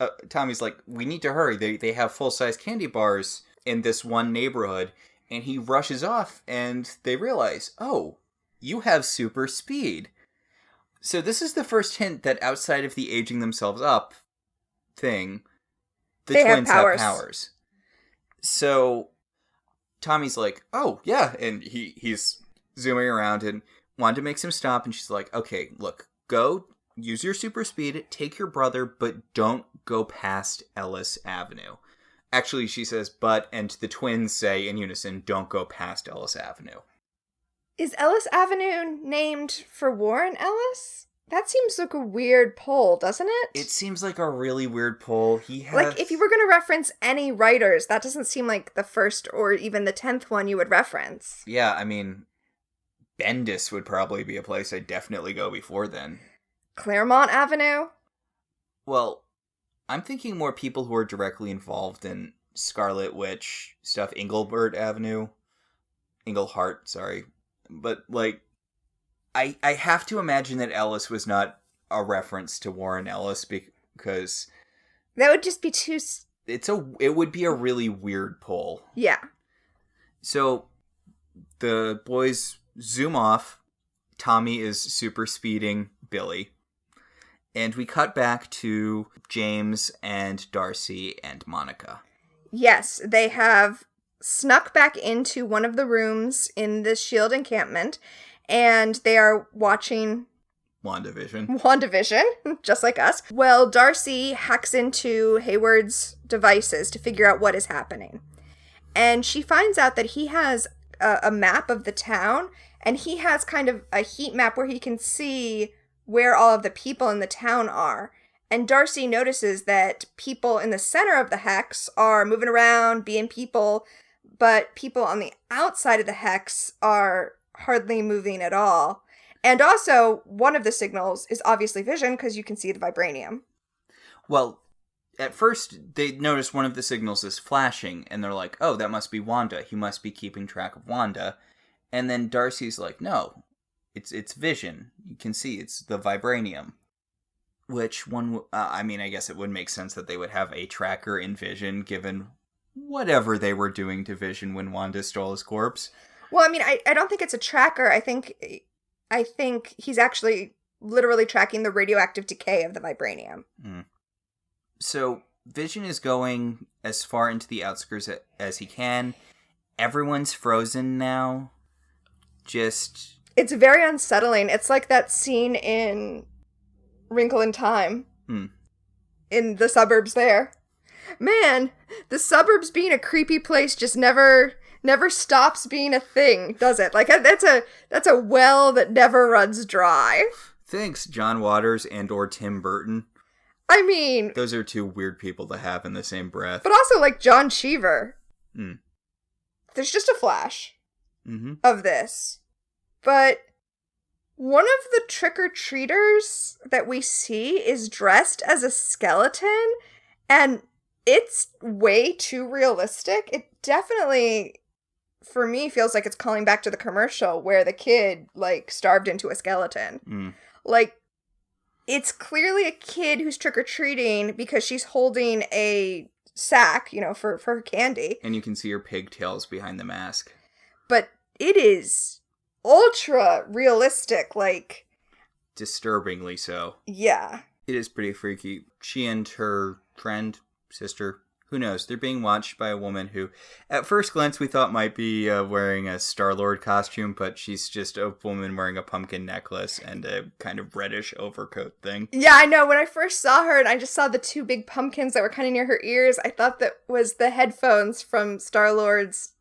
like, we need to hurry. They have full-size candy bars in this one neighborhood. And he rushes off, and they realize, oh, you have super speed. So this is the first hint that outside of the aging themselves up thing, the twins have powers. So Tommy's like, oh, yeah. And he's zooming around, and Wanda makes him stop, and she's like, okay, look, go use your super speed, take your brother, but don't go past Ellis Avenue. Actually, she says, and the twins say in unison, don't go past Ellis Avenue. Is Ellis Avenue named for Warren Ellis? That seems like a weird pull, doesn't it? It seems like a really weird pull. Like, if you were going to reference any writers, that doesn't seem like the first or even the 10th one you would reference. Yeah, I mean, Bendis would probably be a place I'd definitely go before then. Claremont Avenue? Well, I'm thinking more people who are directly involved in Scarlet Witch stuff. Engelbert Avenue. Englehart, sorry. But, like, I have to imagine that Ellis was not a reference to Warren Ellis because... That would just be too... It would be a really weird pull. Yeah. So, the boys zoom off. Tommy is super speeding Billy. And we cut back to James and Darcy and Monica. Yes, they have snuck back into one of the rooms in the S.H.I.E.L.D. encampment, and they are watching... WandaVision, just like us. Well, Darcy hacks into Hayward's devices to figure out what is happening. And she finds out that he has a map of the town, and he has kind of a heat map where he can see where all of the people in the town are. And Darcy notices that people in the center of the hex are moving around, being people, but people on the outside of the hex are hardly moving at all. And also, one of the signals is obviously vision, because you can see the vibranium. Well, at first, they notice one of the signals is flashing, and they're like, oh, that must be Wanda. He must be keeping track of Wanda. And then Darcy's like, no. It's vision. You can see it's the vibranium. Which one... I mean, I guess it would make sense that they would have a tracker in Vision, given whatever they were doing to Vision when Wanda stole his corpse. Well, I mean, I don't think it's a tracker. I think he's actually literally tracking the radioactive decay of the vibranium. Mm. So, Vision is going as far into the outskirts as he can. Everyone's frozen now. Just... It's very unsettling. It's like that scene in Wrinkle in Time. In the suburbs there. Man, the suburbs being a creepy place just never stops being a thing, does it? Like, that's a well that never runs dry. Thanks, John Waters and or Tim Burton. I mean... Those are two weird people to have in the same breath. But also, like, John Cheever. There's just a flash of this. But one of the trick-or-treaters that we see is dressed as a skeleton, and it's way too realistic. It definitely, for me, feels like it's calling back to the commercial where the kid, like, starved into a skeleton. Like, it's clearly a kid who's trick-or-treating because she's holding a sack, for her candy. And you can see her pigtails behind the mask. But it is ultra realistic, like... Disturbingly so. Yeah. It is pretty freaky. She and her friend, sister, who knows, they're being watched by a woman who, at first glance, we thought might be wearing a Star-Lord costume, but she's just a woman wearing a pumpkin necklace and a kind of reddish overcoat thing. Yeah, I know. When I first saw her and I just saw the two big pumpkins that were kind of near her ears, I thought that was the headphones from Star-Lord's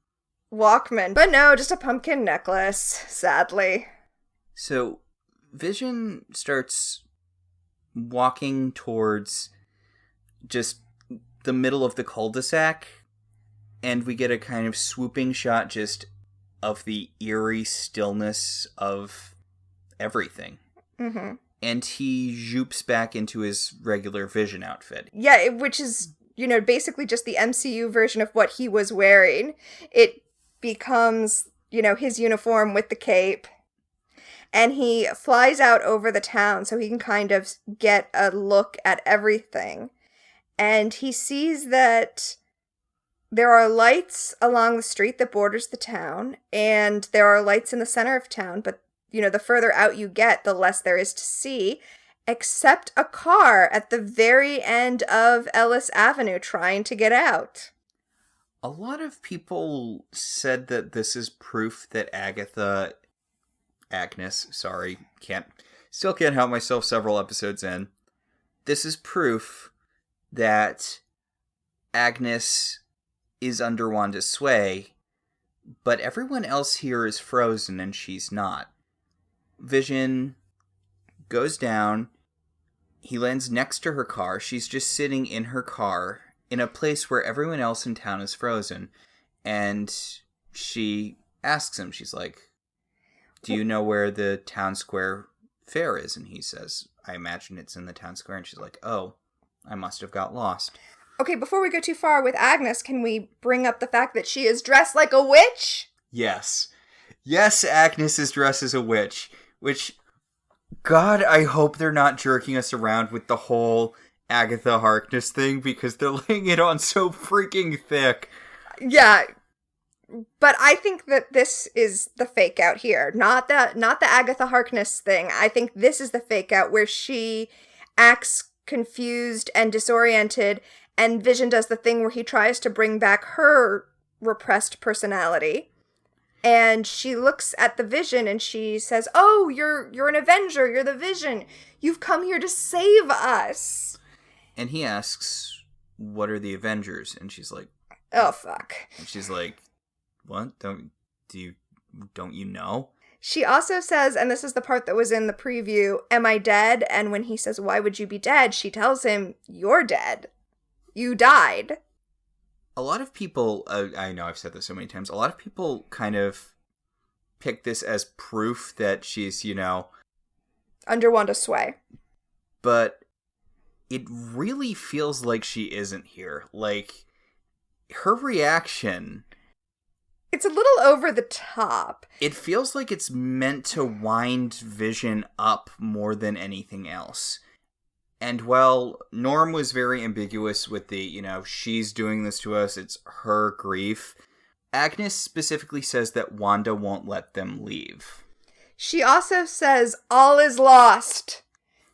Walkman. But no, just a pumpkin necklace, sadly. So, Vision starts walking towards just the middle of the cul-de-sac, and we get a kind of swooping shot just of the eerie stillness of everything. And he zoops back into his regular Vision outfit. Yeah, which is, basically just the MCU version of what he was wearing. It becomes, his uniform with the cape. And he flies out over the town so he can kind of get a look at everything. And he sees that there are lights along the street that borders the town, and there are lights in the center of town, but, the further out you get, the less there is to see, except a car at the very end of Ellis Avenue trying to get out. A lot of people said that this is proof that Agnes, still can't help myself several episodes in. This is proof that Agnes is under Wanda's sway, but everyone else here is frozen and she's not. Vision goes down. He lands next to her car. She's just sitting in her car in a place where everyone else in town is frozen. And she asks him, she's like, do you know where the town square fair is? And he says, I imagine it's in the town square. And she's like, oh, I must have got lost. Okay, before we go too far with Agnes, can we bring up the fact that she is dressed like a witch? Yes. Yes, Agnes is dressed as a witch. Which, God, I hope they're not jerking us around with the whole Agatha Harkness thing, because they're laying it on so freaking thick. Yeah, but I think that this is the fake out here, not the Agatha Harkness thing. I think this is the fake out where she acts confused and disoriented, and Vision does the thing where he tries to bring back her repressed personality. And she looks at the Vision and she says, oh, you're an Avenger, you're the Vision. You've come here to save us. And he asks, what are the Avengers? And she's like, oh, fuck. And she's like, what? Don't you know? She also says, and this is the part that was in the preview, am I dead? And when he says, why would you be dead? She tells him, you're dead. You died. A lot of people, I know I've said this so many times, a lot of people kind of pick this as proof that she's, under Wanda's sway. But it really feels like she isn't here. Like, her reaction... It's a little over the top. It feels like it's meant to wind Vision up more than anything else. And while Norm was very ambiguous with the, she's doing this to us, it's her grief, Agnes specifically says that Wanda won't let them leave. She also says, all is lost.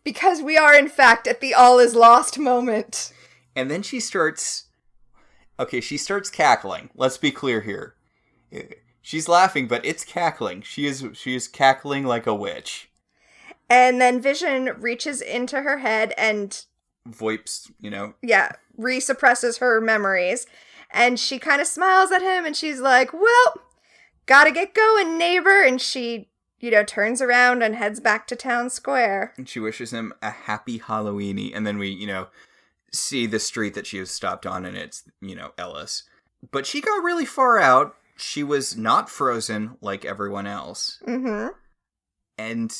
Because we are, in fact, at the all is lost moment. And then she starts cackling. Let's be clear here. She's laughing, but it's cackling. She is cackling like a witch. And then Vision reaches into her head and... VoIPs, Yeah, resuppresses her memories. And she kind of smiles at him and she's like, well, gotta get going, neighbor. And she, turns around and heads back to town square. And she wishes him a happy Halloweeny. And then we, see the street that she was stopped on and it's, Ellis. But she got really far out. She was not frozen like everyone else. Mm-hmm. And...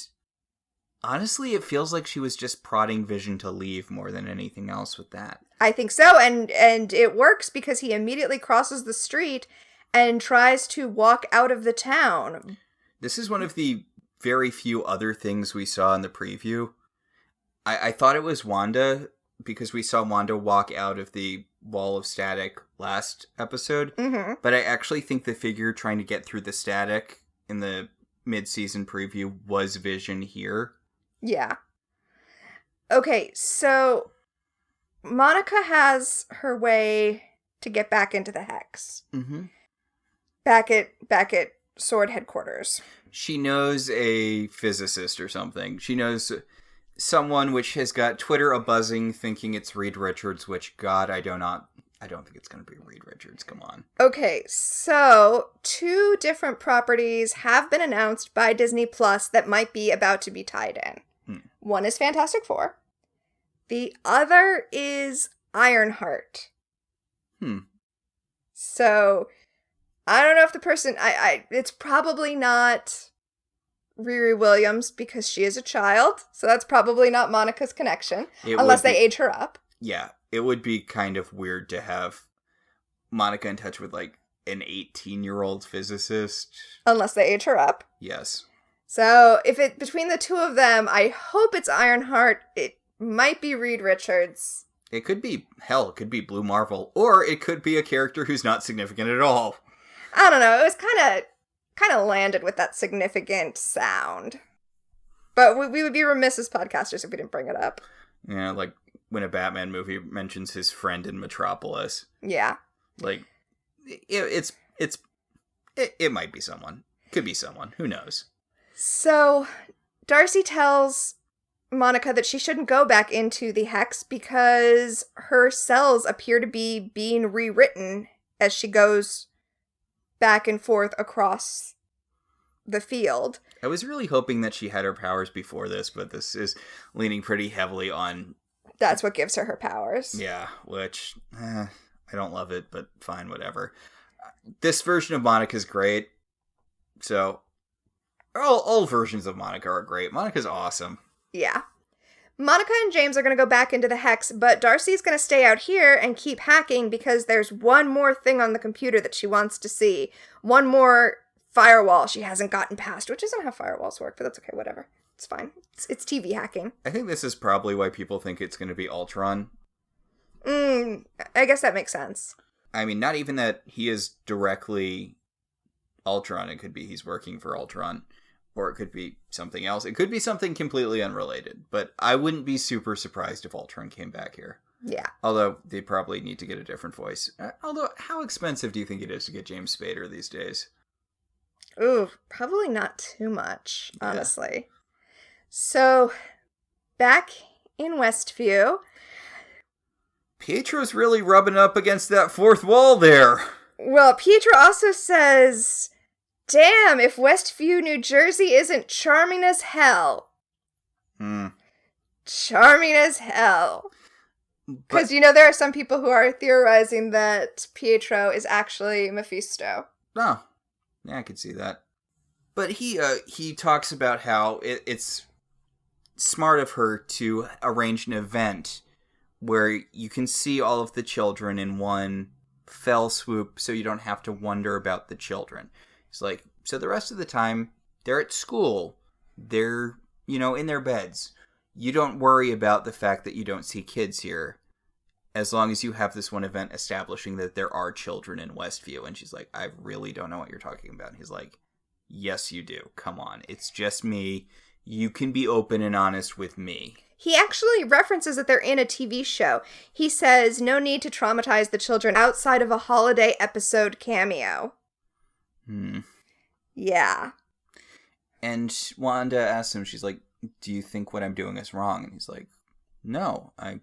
honestly, it feels like she was just prodding Vision to leave more than anything else with that. I think so, and it works because he immediately crosses the street and tries to walk out of the town. This is one of the very few other things we saw in the preview. I thought it was Wanda, because we saw Wanda walk out of the wall of static last episode. Mm-hmm. But I actually think the figure trying to get through the static in the mid-season preview was Vision here. Yeah. Okay, so Monica has her way to get back into the Hex. Mm-hmm. Back at Sword headquarters. She knows a physicist or something. She knows someone which has got Twitter a-buzzing thinking it's Reed Richards, which, God, I don't think it's going to be Reed Richards. Come on. Okay, so 2 different properties have been announced by Disney Plus that might be about to be tied in. One is Fantastic Four. The other is Ironheart. So, I don't know if the person... it's probably not Riri Williams because she is a child, so that's probably not Monica's connection, unless they age her up. Yeah, it would be kind of weird to have Monica in touch with, like, an 18-year-old physicist. Unless they age her up. Yes. So between the two of them, I hope it's Ironheart. It might be Reed Richards. It could be, it could be Blue Marvel, or it could be a character who's not significant at all. I don't know. It was kind of landed with that significant sound. But we would be remiss as podcasters if we didn't bring it up. Yeah, like when a Batman movie mentions his friend in Metropolis. Yeah. Like, it might be someone. Could be someone. Who knows? So, Darcy tells Monica that she shouldn't go back into the Hex because her cells appear to be being rewritten as she goes back and forth across the field. I was really hoping that she had her powers before this, but this is leaning pretty heavily on... That's what gives her powers. Yeah, which, I don't love it, but fine, whatever. This version of Monica's great, so... All versions of Monica are great. Monica's awesome. Yeah. Monica and James are going to go back into the Hex, but Darcy's going to stay out here and keep hacking because there's one more thing on the computer that she wants to see. One more firewall she hasn't gotten past, which isn't how firewalls work, but that's okay, whatever. It's fine. It's TV hacking. I think this is probably why people think it's going to be Ultron. I guess that makes sense. I mean, not even that he is directly Ultron. It could be he's working for Ultron. Or it could be something else. It could be something completely unrelated. But I wouldn't be super surprised if Ultron came back here. Yeah. Although, they probably need to get a different voice. Although, how expensive do you think it is to get James Spader these days? Ooh, probably not too much, honestly. Yeah. So, back in Westview... Pietro's really rubbing up against that fourth wall there. Well, Pietro also says... Damn, if Westview, New Jersey isn't charming as hell. Charming as hell. Because, there are some people who are theorizing that Pietro is actually Mephisto. Oh, yeah, I could see that. But he talks about how it's smart of her to arrange an event where you can see all of the children in one fell swoop so you don't have to wonder about the children. It's like, so the rest of the time, they're at school. They're, in their beds. You don't worry about the fact that you don't see kids here. As long as you have this one event establishing that there are children in Westview. And she's like, I really don't know what you're talking about. And he's like, yes, you do. Come on. It's just me. You can be open and honest with me. He actually references that they're in a TV show. He says, no need to traumatize the children outside of a holiday episode cameo. Yeah. And Wanda asks him, she's like, do you think what I'm doing is wrong? And he's like, no, I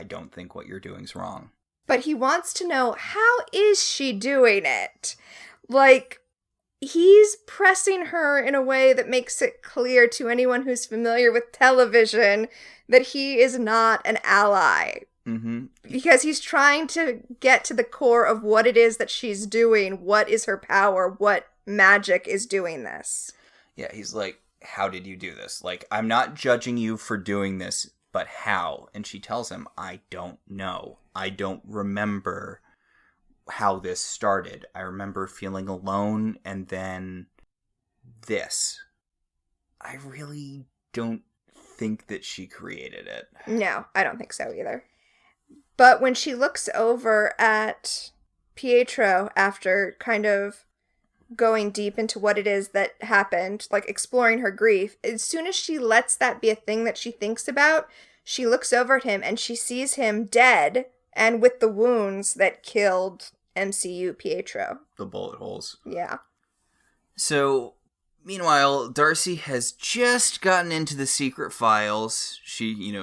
don't think what you're doing is wrong. But he wants to know, how is she doing it? Like, he's pressing her in a way that makes it clear to anyone who's familiar with television that he is not an ally. Mm-hmm. Because he's trying to get to the core of what it is that she's doing. What is her power? What magic is doing this? Yeah, he's like, how did you do this? Like, I'm not judging you for doing this, but how? And she tells him, I don't know. I don't remember how this started. I remember feeling alone and then this. I really don't think that she created it. No, I don't think so either. But when she looks over at Pietro after kind of going deep into what it is that happened, like exploring her grief, as soon as she lets that be a thing that she thinks about, she looks over at him and she sees him dead and with the wounds that killed MCU Pietro. The bullet holes. Yeah. So, meanwhile, Darcy has just gotten into the secret files. She,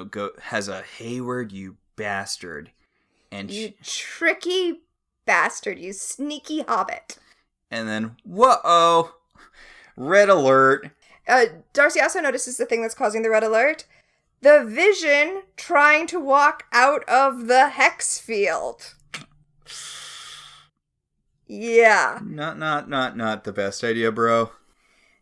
has a Hayward, you bastard. And you tricky bastard, you sneaky hobbit. And then, whoa, red alert. Darcy also notices the thing that's causing the red alert. The Vision trying to walk out of the Hex field. Yeah. Not the best idea, bro.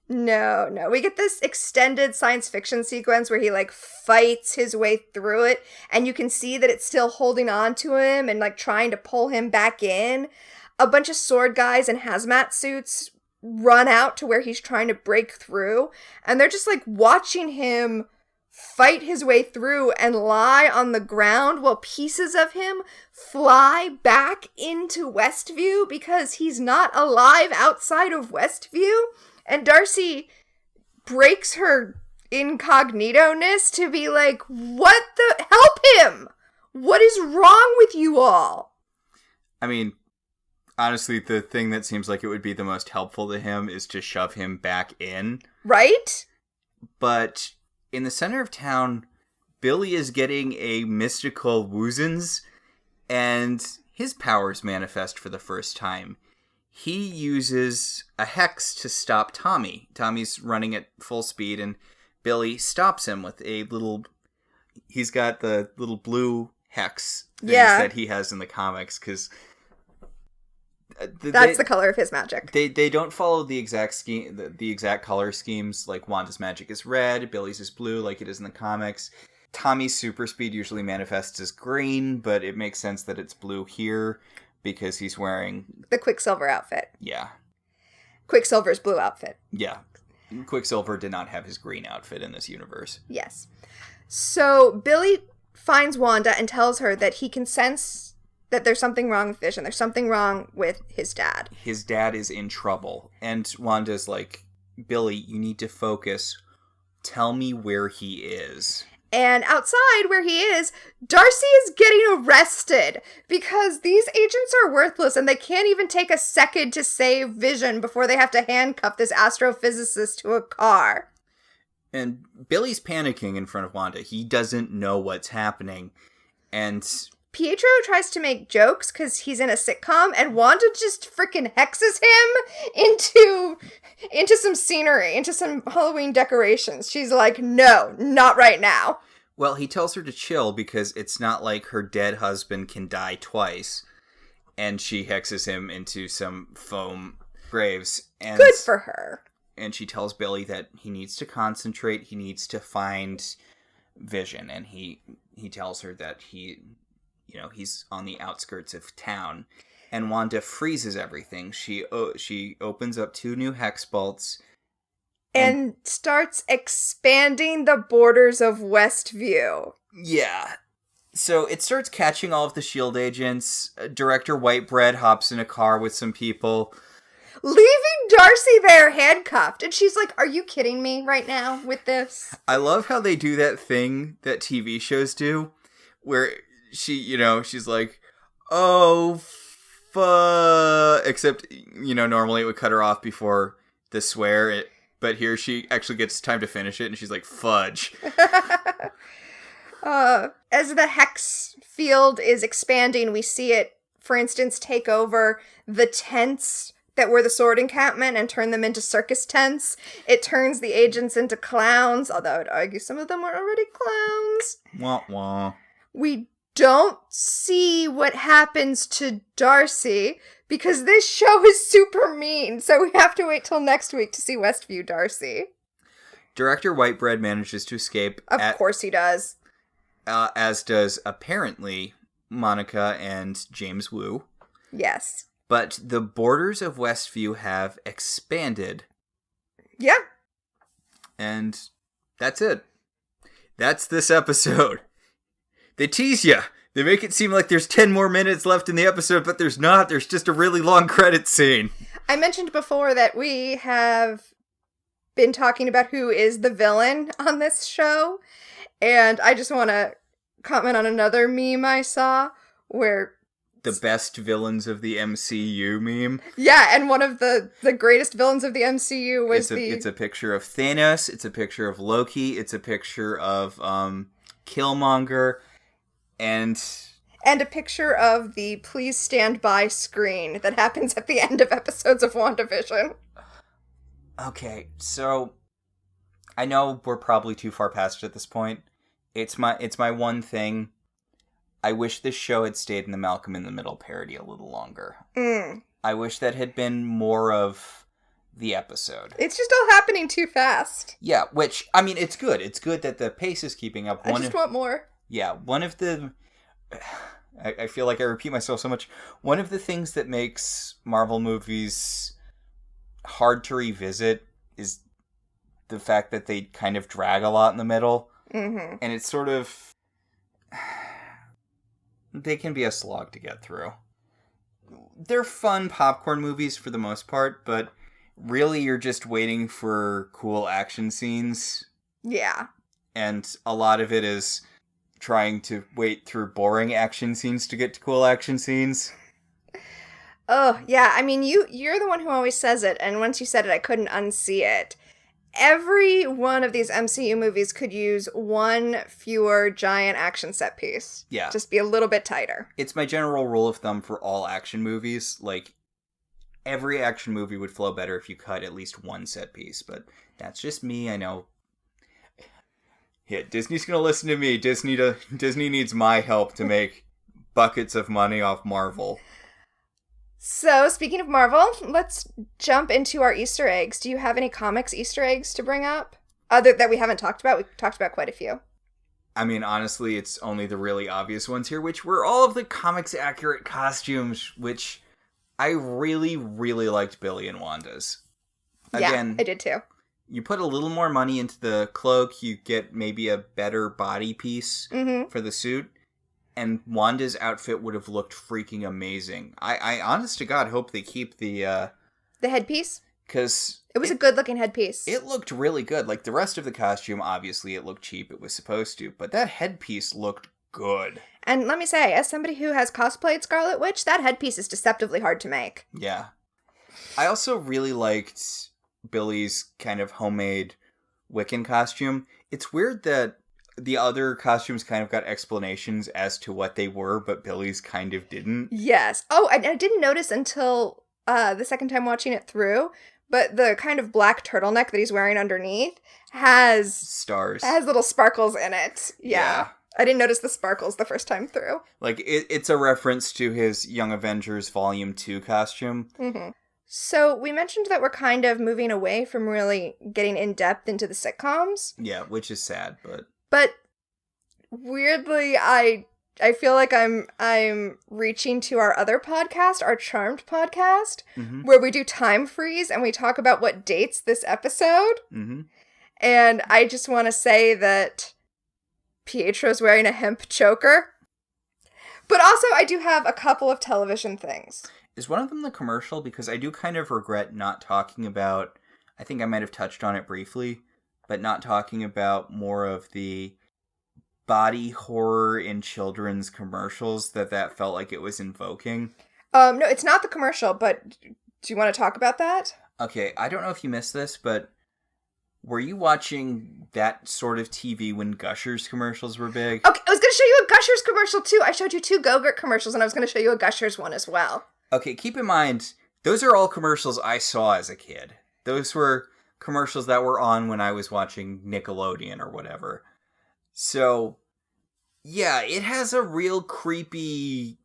No. We get this extended science fiction sequence where he, fights his way through it, and you can see that it's still holding on to him and, trying to pull him back in. A bunch of sword guys in hazmat suits run out to where he's trying to break through, and they're just like watching him fight his way through and lie on the ground while pieces of him fly back into Westview because he's not alive outside of Westview. And Darcy breaks her incognito-ness to be like, what the? Help him! What is wrong with you all? I mean, honestly, the thing that seems like it would be the most helpful to him is to shove him back in. Right? But in the center of town, Billy is getting a mystical woozens, and his powers manifest for the first time. He uses a hex to stop Tommy. Tommy's running at full speed, and Billy stops him with a little... He's got the little blue hex things that he has in the comics, because... That's the color of his magic. They don't follow the exact scheme, the exact color schemes. Like Wanda's magic is red, Billy's is blue, like it is in the comics. Tommy's super speed usually manifests as green, but it makes sense that it's blue here because he's wearing the Quicksilver outfit. Yeah, Quicksilver's blue outfit. Yeah, Quicksilver did not have his green outfit in this universe. Yes. So Billy finds Wanda and tells her that he can sense that there's something wrong with Vision. There's something wrong with his dad. His dad is in trouble. And Wanda's like, Billy, you need to focus. Tell me where he is. And outside where he is, Darcy is getting arrested because these agents are worthless and they can't even take a second to save Vision before they have to handcuff this astrophysicist to a car. And Billy's panicking in front of Wanda. He doesn't know what's happening. And Pietro tries to make jokes because he's in a sitcom, and Wanda just freaking hexes him into some scenery, into some Halloween decorations. She's like, no, not right now. Well, he tells her to chill because it's not like her dead husband can die twice. And she hexes him into some foam graves. And good for her. And she tells Billy that he needs to concentrate, he needs to find Vision. And he tells her that he's on the outskirts of town. And Wanda freezes everything. She opens up 2 new hex bolts. And starts expanding the borders of Westview. Yeah. So it starts catching all of the S.H.I.E.L.D. agents. Director Whitebread hops in a car with some people. Leaving Darcy there handcuffed. And she's like, are you kidding me right now with this? I love how they do that thing that TV shows do. Where she's like, oh, except, normally it would cut her off before the swear, but here she actually gets time to finish it, and she's like, fudge. As the hex field is expanding, we see it, for instance, take over the tents that were the sword encampment and turn them into circus tents. It turns the agents into clowns, although I would argue some of them were already clowns. Wah, wah. We don't see what happens to Darcy because this show is super mean, so we have to wait till next week to see Westview Darcy. Director Whitebread manages to escape. Of course he does. As does, apparently, Monica and James Woo. Yes. But the borders of Westview have expanded. Yeah. And that's it. That's this episode. They tease you. They make it seem like there's 10 more minutes left in the episode, but there's not. There's just a really long credit scene. I mentioned before that we have been talking about who is the villain on this show, and I just want to comment on another meme I saw where... The best villains of the MCU meme. Yeah, and one of the greatest villains of the MCU was It's a picture of Thanos, it's a picture of Loki, it's a picture of Killmonger, and a picture of the please stand by screen that happens at the end of episodes of WandaVision. Okay, so I know we're probably too far past it at this point. It's my one thing. I wish this show had stayed in the Malcolm in the Middle parody a little longer. I wish that had been more of the episode. It's just all happening too fast. Yeah, which, I mean, it's good. It's good that the pace is keeping up. I just want more. Yeah, one of the... I feel like I repeat myself so much. One of the things that makes Marvel movies hard to revisit is the fact that they kind of drag a lot in the middle. Mm-hmm. And it's sort of... They can be a slog to get through. They're fun popcorn movies for the most part, but really you're just waiting for cool action scenes. Yeah. And a lot of it is trying to wait through boring action scenes to get to cool action scenes. Oh, yeah. I mean, you're the one who always says it, and once you said it, I couldn't unsee it. Every one of these MCU movies could use one fewer giant action set piece. Yeah. Just be a little bit tighter. It's my general rule of thumb for all action movies. Like, every action movie would flow better if you cut at least one set piece, but that's just me, I know. Yeah, Disney's gonna listen to me. Disney needs my help to make buckets of money off Marvel. So, speaking of Marvel, let's jump into our Easter eggs. Do you have any comics Easter eggs to bring up? Other that we haven't talked about? We've talked about quite a few. I mean, honestly, it's only the really obvious ones here, which were all of the comics-accurate costumes, which I really, really liked Billy and Wanda's. Again, yeah, I did too. You put a little more money into the cloak, you get maybe a better body piece for the suit, and Wanda's outfit would have looked freaking amazing. I honest to God, hope they keep the headpiece? Because it was a good-looking headpiece. It looked really good. Like, the rest of the costume, obviously, it looked cheap. It was supposed to. But that headpiece looked good. And let me say, as somebody who has cosplayed Scarlet Witch, that headpiece is deceptively hard to make. Yeah. I also really liked Billy's kind of homemade Wiccan costume. It's weird that the other costumes kind of got explanations as to what they were, but Billy's kind of didn't. Yes. Oh, I didn't notice until the second time watching it through, but the kind of black turtleneck that he's wearing underneath has... stars. Has little sparkles in it. Yeah. I didn't notice the sparkles the first time through. Like, it's a reference to his Young Avengers Volume 2 costume. Mm-hmm. So, we mentioned that we're kind of moving away from really getting in-depth into the sitcoms. Yeah, which is sad, but... But, weirdly, I feel like I'm reaching to our other podcast, our Charmed podcast, where we do time freeze and we talk about what dates this episode. Mm-hmm. And I just want to say that Pietro's wearing a hemp choker. But also, I do have a couple of television things. Is one of them the commercial? Because I do kind of regret not talking about... I think I might have touched on it briefly, but not talking about more of the body horror in children's commercials that felt like it was invoking. No, it's not the commercial, but do you want to talk about that? Okay, I don't know if you missed this, but were you watching that sort of TV when Gushers commercials were big? Okay, I was going to show you a Gushers commercial too. I showed you 2 Go-Gurt commercials, and I was going to show you a Gushers one as well. Okay, keep in mind, those are all commercials I saw as a kid. Those were commercials that were on when I was watching Nickelodeon or whatever. So, yeah, it has a real creepy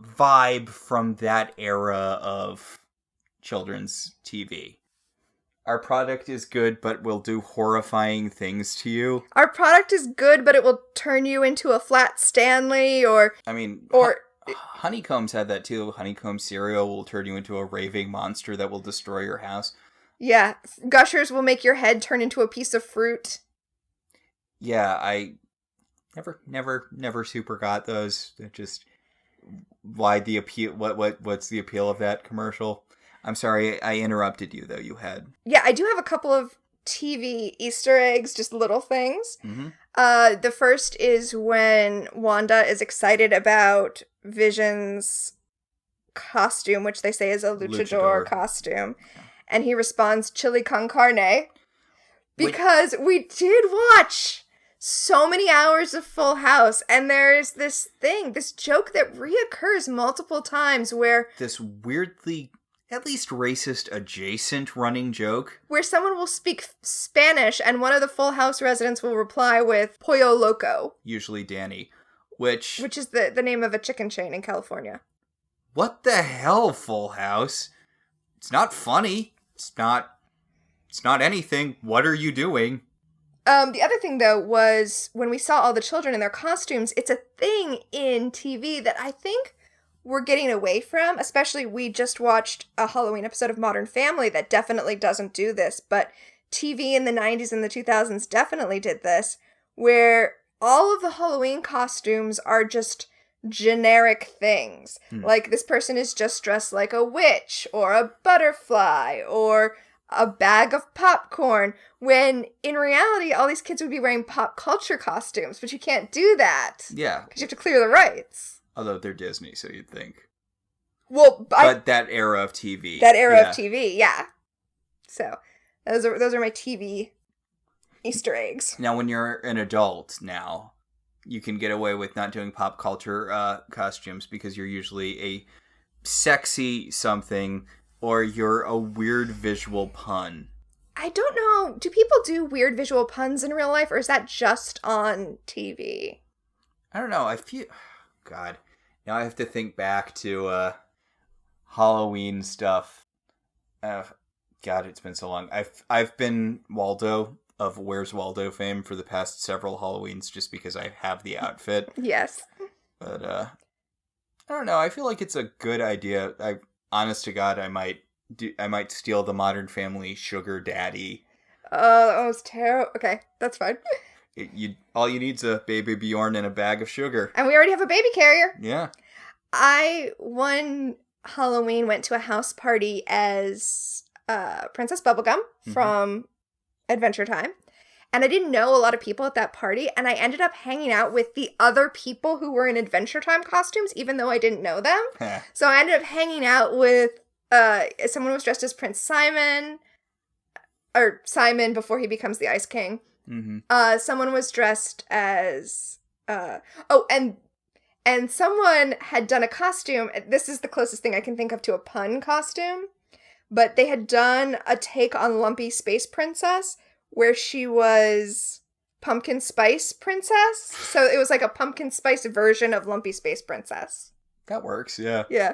vibe from that era of children's TV. Our product is good, but will do horrifying things to you. Our product is good, but it will turn you into a flat Stanley, or... I mean... or... Honeycombs had that too. Honeycomb cereal will turn you into a raving monster that will destroy your house. Yeah, Gushers will make your head turn into a piece of fruit. Yeah, I never super got those. It just why the appeal? What's the appeal of that commercial? I'm sorry, I interrupted you though. You had I do have a couple of TV Easter eggs, just little things. Mm-hmm. The first is when Wanda is excited about Vision's costume, which they say is a luchador costume. Yeah. And he responds, chili con carne. Because we did watch so many hours of Full House, and there's this joke that reoccurs multiple times where... This weirdly... at least racist adjacent running joke. Where someone will speak Spanish and one of the Full House residents will reply with Pollo Loco. Usually Danny. Which is the name of a chicken chain in California. What the hell, Full House? It's not funny. It's not anything. What are you doing? The other thing, though, was when we saw all the children in their costumes, it's a thing in TV that I think we're getting away from, especially we just watched a Halloween episode of Modern Family that definitely doesn't do this, but TV in the 90s and the 2000s definitely did this, where all of the Halloween costumes are just generic things. Like, this person is just dressed like a witch, or a butterfly, or a bag of popcorn, when in reality, all these kids would be wearing pop culture costumes, but you can't do that. Yeah. Because you have to clear the rights. Although they're Disney, so you'd think. Well, but that era of TV. That era of TV, yeah. So, those are my TV Easter eggs. Now, when you're an adult now, you can get away with not doing pop culture costumes because you're usually a sexy something or you're a weird visual pun. I don't know. Do people do weird visual puns in real life, or is that just on TV? I don't know. I feel... God. Now I have to think back to Halloween stuff. God, it's been so long. I've been Waldo of Where's Waldo fame for the past several Halloweens just because I have the outfit. Yes. But I don't know. I feel like it's a good idea. Honest to God, I might steal the Modern Family sugar daddy. Oh, that was terrible. Okay, that's fine. All you need is a baby Bjorn and a bag of sugar. And we already have a baby carrier. Yeah. I, one Halloween, went to a house party as Princess Bubblegum from Adventure Time. And I didn't know a lot of people at that party, and I ended up hanging out with the other people who were in Adventure Time costumes, even though I didn't know them. So I ended up hanging out with someone who was dressed as Prince Simon, or Simon before he becomes the Ice King. Someone was dressed as and someone had done a costume. This is the closest thing I can think of to a pun costume, but they had done a take on Lumpy Space Princess where she was Pumpkin Spice Princess. So it was like a pumpkin spice version of Lumpy Space Princess. That works, yeah. Yeah.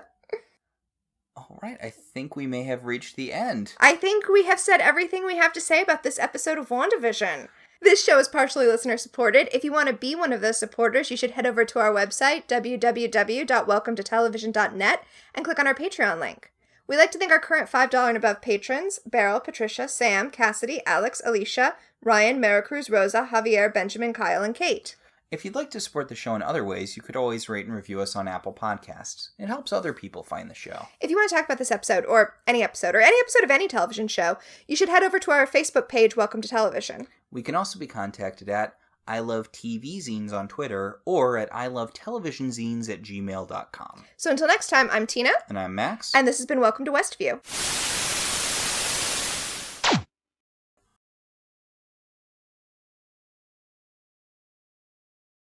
All right, I think we may have reached the end. I think we have said everything we have to say about this episode of WandaVision. This show is partially listener supported. If you want to be one of those supporters, you should head over to our website, www.welcometotelevision.net, and click on our Patreon link. We'd like to thank our current $5 and above patrons: Beryl, Patricia, Sam, Cassidy, Alex, Alicia, Ryan, Maricruz, Rosa, Javier, Benjamin, Kyle, and Kate. If you'd like to support the show in other ways, you could always rate and review us on Apple Podcasts. It helps other people find the show. If you want to talk about this episode, or any episode of any television show, you should head over to our Facebook page, Welcome to Television. We can also be contacted at I Love TV Zines on Twitter, or at ilovetelevisionzines@gmail.com. So until next time, I'm Tina. And I'm Max. And this has been Welcome to Westview.